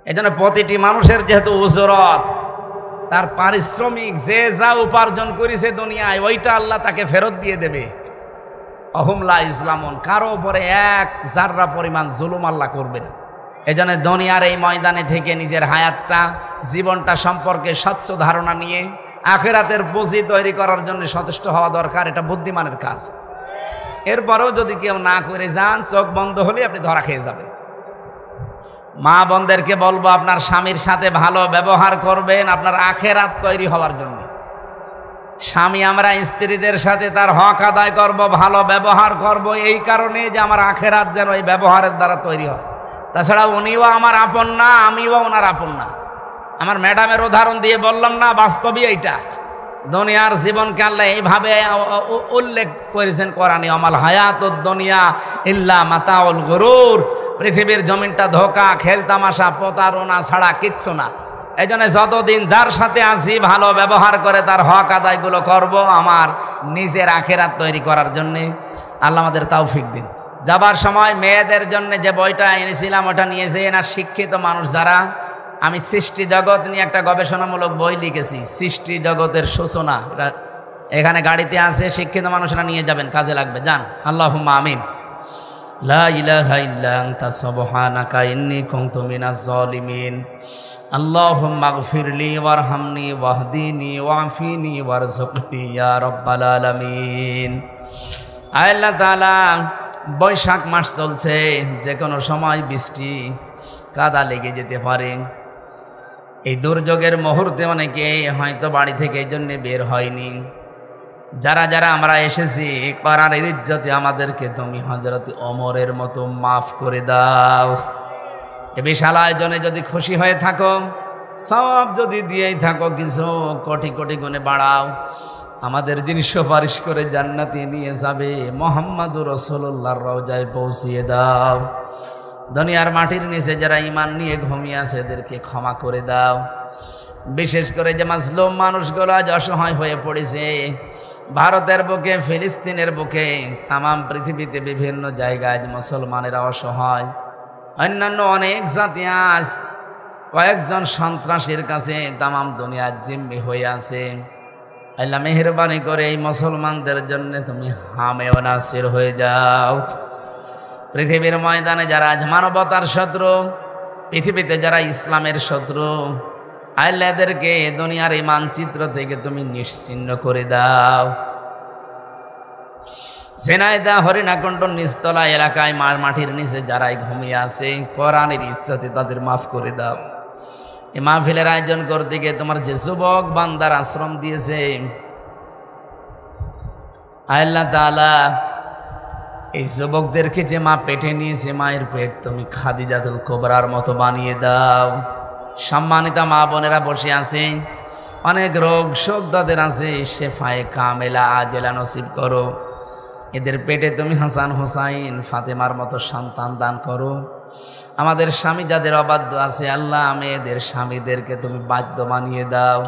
এই জন্য প্রতিটি মানুষের যেহেতু উজরত, তার পারিশ্রমিক যে যা উপার্জন করেছে দুনিয়ায়, ওইটা আল্লাহ তাকে ফেরত দিয়ে দেবে। অহুমলা ইসলামন, কারো উপরে 1 জাররা পরিমাণ জুলুম আল্লাহ করবে না। এই জন্য দুনিয়ার এই ময়দানে থেকে নিজের হায়াতটা, জীবনটা সম্পর্কে স্বচ্ছ ধারণা নিয়ে আখিরাতের পুঁজি তৈরি করার জন্য সচেষ্ট হওয়া দরকার। এটা বুদ্ধিমানের কাজ। এরপরেও যদি কেউ না করে যান, চোখ বন্ধ হলে আপনি ধরা খেয়ে যাবেন। মা বোনদেরকে বলবো, আপনার স্বামীর সাথে ভালো ব্যবহার করবেন আপনার আখিরাত তৈরি হওয়ার জন্য। স্বামী আমরা স্ত্রীদের সাথে তার হক আদায় করব, ভালো ব্যবহার করব, এই কারণে যে আমার আখিরাত যেন এই ব্যবহারের দ্বারা তৈরি হয়। তাছাড়া উনিও আমার আপন না, আমিও ওনার আপন না। আমার ম্যাডামের উদাহরণ দিয়ে বললাম না, বাস্তবই এইটা। দুনিয়ার জীবনকে আল্লাহ এইভাবে উল্লেখ করেছেন কোরআনে, আমাল হায়াতুদ দুনিয়া ইল্লা মাতাউল গুরুর। পৃথিবীর জমিনটা ধোঁকা, খেলতামাশা, প্রতারণা ছাড়া কিচ্ছু না। এই জন্য যতদিন যার সাথে আছি ভালো ব্যবহার করে তার হক আদায়গুলো করব, আমার নিজের আখিরাত তৈরি করার জন্যে। আল্লাহ আমাদের তৌফিক দিন। যাবার সময় মেয়েদের জন্য যে বইটা এনেছিলাম ওটা নিয়েছে না শিক্ষিত মানুষ যারা। আমি সৃষ্টি জগৎ নিয়ে একটা গবেষণামূলক বই লিখেছি, সৃষ্টি জগতের সূচনা। এটা এখানে গাড়িতে আছে, শিক্ষিত মানুষরা নিয়ে যাবেন, কাজে লাগবে। যান। আল্লাহুম্মা আমিন। লা ইলাহা ইল্লা আনতা সুবহানাকা ইন্নী কুনতু মিনাজ জালিমিন। আল্লাহুম্মা গফিরলি ওয়ারহামনি ওয়াহদিনি ওয়াফিনি ওয়ারযুকনি ইয়া রাব্বাল আলামিন। আল্লাহ তাআলা, বৈশাখ মাস চলছে, যে কোনো সময় বৃষ্টি কাদা লেগে যেতে পারে। এই দুর্যোগের মুহূর্তে অনেকে হয়তো বাড়ি থেকে এই জন্য বের হয়নি। যারা যারা আমরা এসেছি, কোরআনের ইজ্জতে আমাদেরকে তুমি হযরত ওমরের মতো মাফ করে দাও। এ বিশাল আয়োজনে যদি খুশি হয়ে থাকো, সব যদি দিয়েই থাকো, কিছু কোটি কোটি গুণে বাড়াও। আমাদের যিনি সুপারিশ করে জান্নাতে নিয়ে যাবে, মুহাম্মাদুর রাসূলুল্লাহর রওজায় পৌঁছিয়ে দাও। দুনিয়ার মাটির নিচে যারা ঈমান নিয়ে ঘুমিয়ে আছে এদেরকে ক্ষমা করে দাও। বিশেষ করে যে মাজলুম মানুষগুলো আজ অসহায় হয়ে পড়েছে, ভারতের বুকে, ফিলিস্তিনের বুকে, তামাম পৃথিবীতে বিভিন্ন জায়গায় মুসলমানেরা অসহায়। অন্যান্য অনেক জাতি আজ কয়েকজন সন্ত্রাসীর কাছে তামাম দুনিয়ার জিম্মি হয়ে আছে। আল্লাহ মেহেরবানি করে এই মুসলমানদের জন্য তুমি হামেও নাসির হয়ে যাও। পৃথিবীর ময়দানে যারা আজ মানবতার শত্রু, পৃথিবীতে যারা ইসলামের শত্রু, আল্লাহ এদেরকে দুনিয়ার এই মানচিত্র থেকে তুমি নিশ্চিহ্ন করে দাও। ঝিনাইদহ, হরিণাকুণ্ড, নিচতলা এলাকায় মাটির নিচে যারাই ঘুমিয়ে আছে, কোরআনের ইজ্জতে তাদের মাফ করে দাও। এই মাহফিলের আয়োজন করতে গিয়ে তোমার যে যুবক বান্দার আশ্রম দিয়েছে, আল্লাহ তাআলা এই যুবকদেরকে যে মা পেটে নিয়েছে, মায়ের পেট তুমি খাদিজাতুল কুবরার মতো বানিয়ে দাও। সম্মানিতা মা বোনেরা বসে আছে, অনেক রোগ শোক তাদের আছে, শেফায়ে কামেলা আজেলা নসিব করো। এদের পেটে তুমি হাসান হোসাইন ফাতেমার মতো সন্তান দান করো। আমাদের স্বামী যাদের অবাধ্য আছে আল্লাহ, মেয়েদের স্বামীদেরকে তুমি বাধ্য বানিয়ে দাও।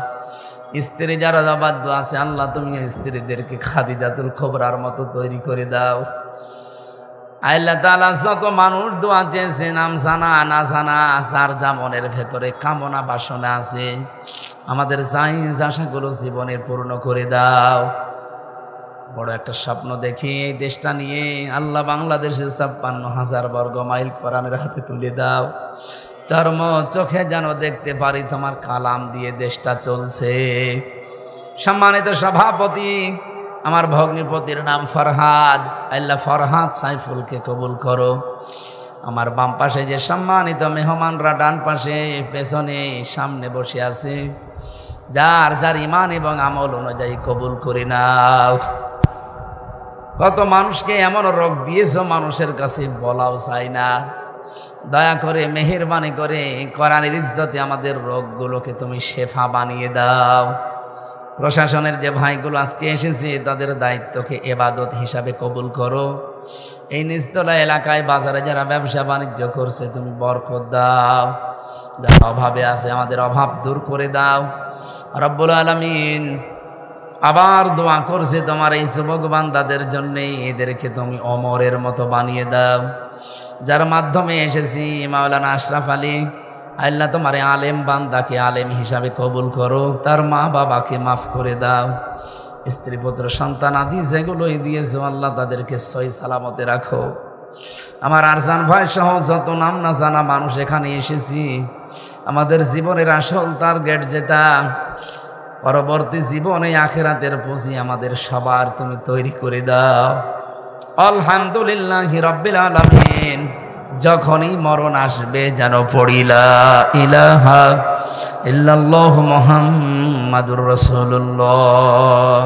স্ত্রী যারা অবাধ্য আছে আল্লাহ, তুমি স্ত্রীদেরকে খাদিজাতুল কুবরার মতো তৈরি করে দাও। আল্লাহ তাআলা যত মানুষ দোয়া চেয়েছে, নাম জানা না জানা, যার যা মনের ভেতরে কামনা বাসনা আছে, আমাদের চাইজ আশাগুলো জীবনের পূর্ণ করে দাও। বড় একটা স্বপ্ন দেখি এই দেশটা নিয়ে আল্লাহ, বাংলাদেশের 56,000 বর্গ মাইল কোরআনের হাতে তুলে দাও। চর্ম চোখে যেন দেখতে পারি তোমার কালাম দিয়ে দেশটা চলছে। সম্মানিত সভাপতি, আমার ভগ্নিপতির নাম ফরহাদ, আল্লাহ ফরহাদ সাইফুলকে কবুল করো। আমার বাম পাশে যে সম্মানিত মেহমানরা ডান পাশে পেছনে সামনে বসে আছে, যার যার ইমান এবং আমল অনুযায়ী কবুল করে নাও। কত মানুষকে এমন রোগ দিয়েছো মানুষের কাছে বলাও চাই না। দয়া করে মেহেরবানি করে কোরআনের ইজ্জতে আমাদের রোগগুলোকে তুমি শেফা বানিয়ে দাও। প্রশাসনের যে ভাইগুলো আজকে এসেছে তাদের দায়িত্বকে ইবাদত হিসাবে কবুল করো। এই নিচতলা এলাকায় বাজারে যারা ব্যবসা বাণিজ্য করছে তুমি বরকত দাও। যারা অভাবে আছে আমাদের অভাব দূর করে দাও। রব্বুল আলামিন আবার দোয়া করছে তোমার এই যুবক বান্দাদের জন্যে, এদেরকে তুমি অমরের মতো বানিয়ে দাও। যার মাধ্যমে এসেছি মাওলানা আশরাফ আলী, আল্লাহ তোমার আলেম বান্দাকে আলেম হিসাবে কবুল করো। তার মা বাবাকে মাফ করে দাও। স্ত্রী পুত্র সন্তান আদি যেগুলোই দিয়েছো আল্লাহ তাদেরকে সহি সালামতে রাখো। আমার আরজান ভাই সহ যত নাম না জানা মানুষ এখানে এসেছি, আমাদের জীবনের আসল টার্গেট যেটা, পরবর্তী জীবনে আখিরাতের পুঁজি আমাদের সবার তুমি তৈরি করে দাও। আলহামদুলিল্লাহি রাব্বিল আলামিন। যখনই মরণ আসবে যেন পড়ি লা ইলাহা ইল্লাল্লাহু মুহাম্মাদুর রাসূলুল্লাহ।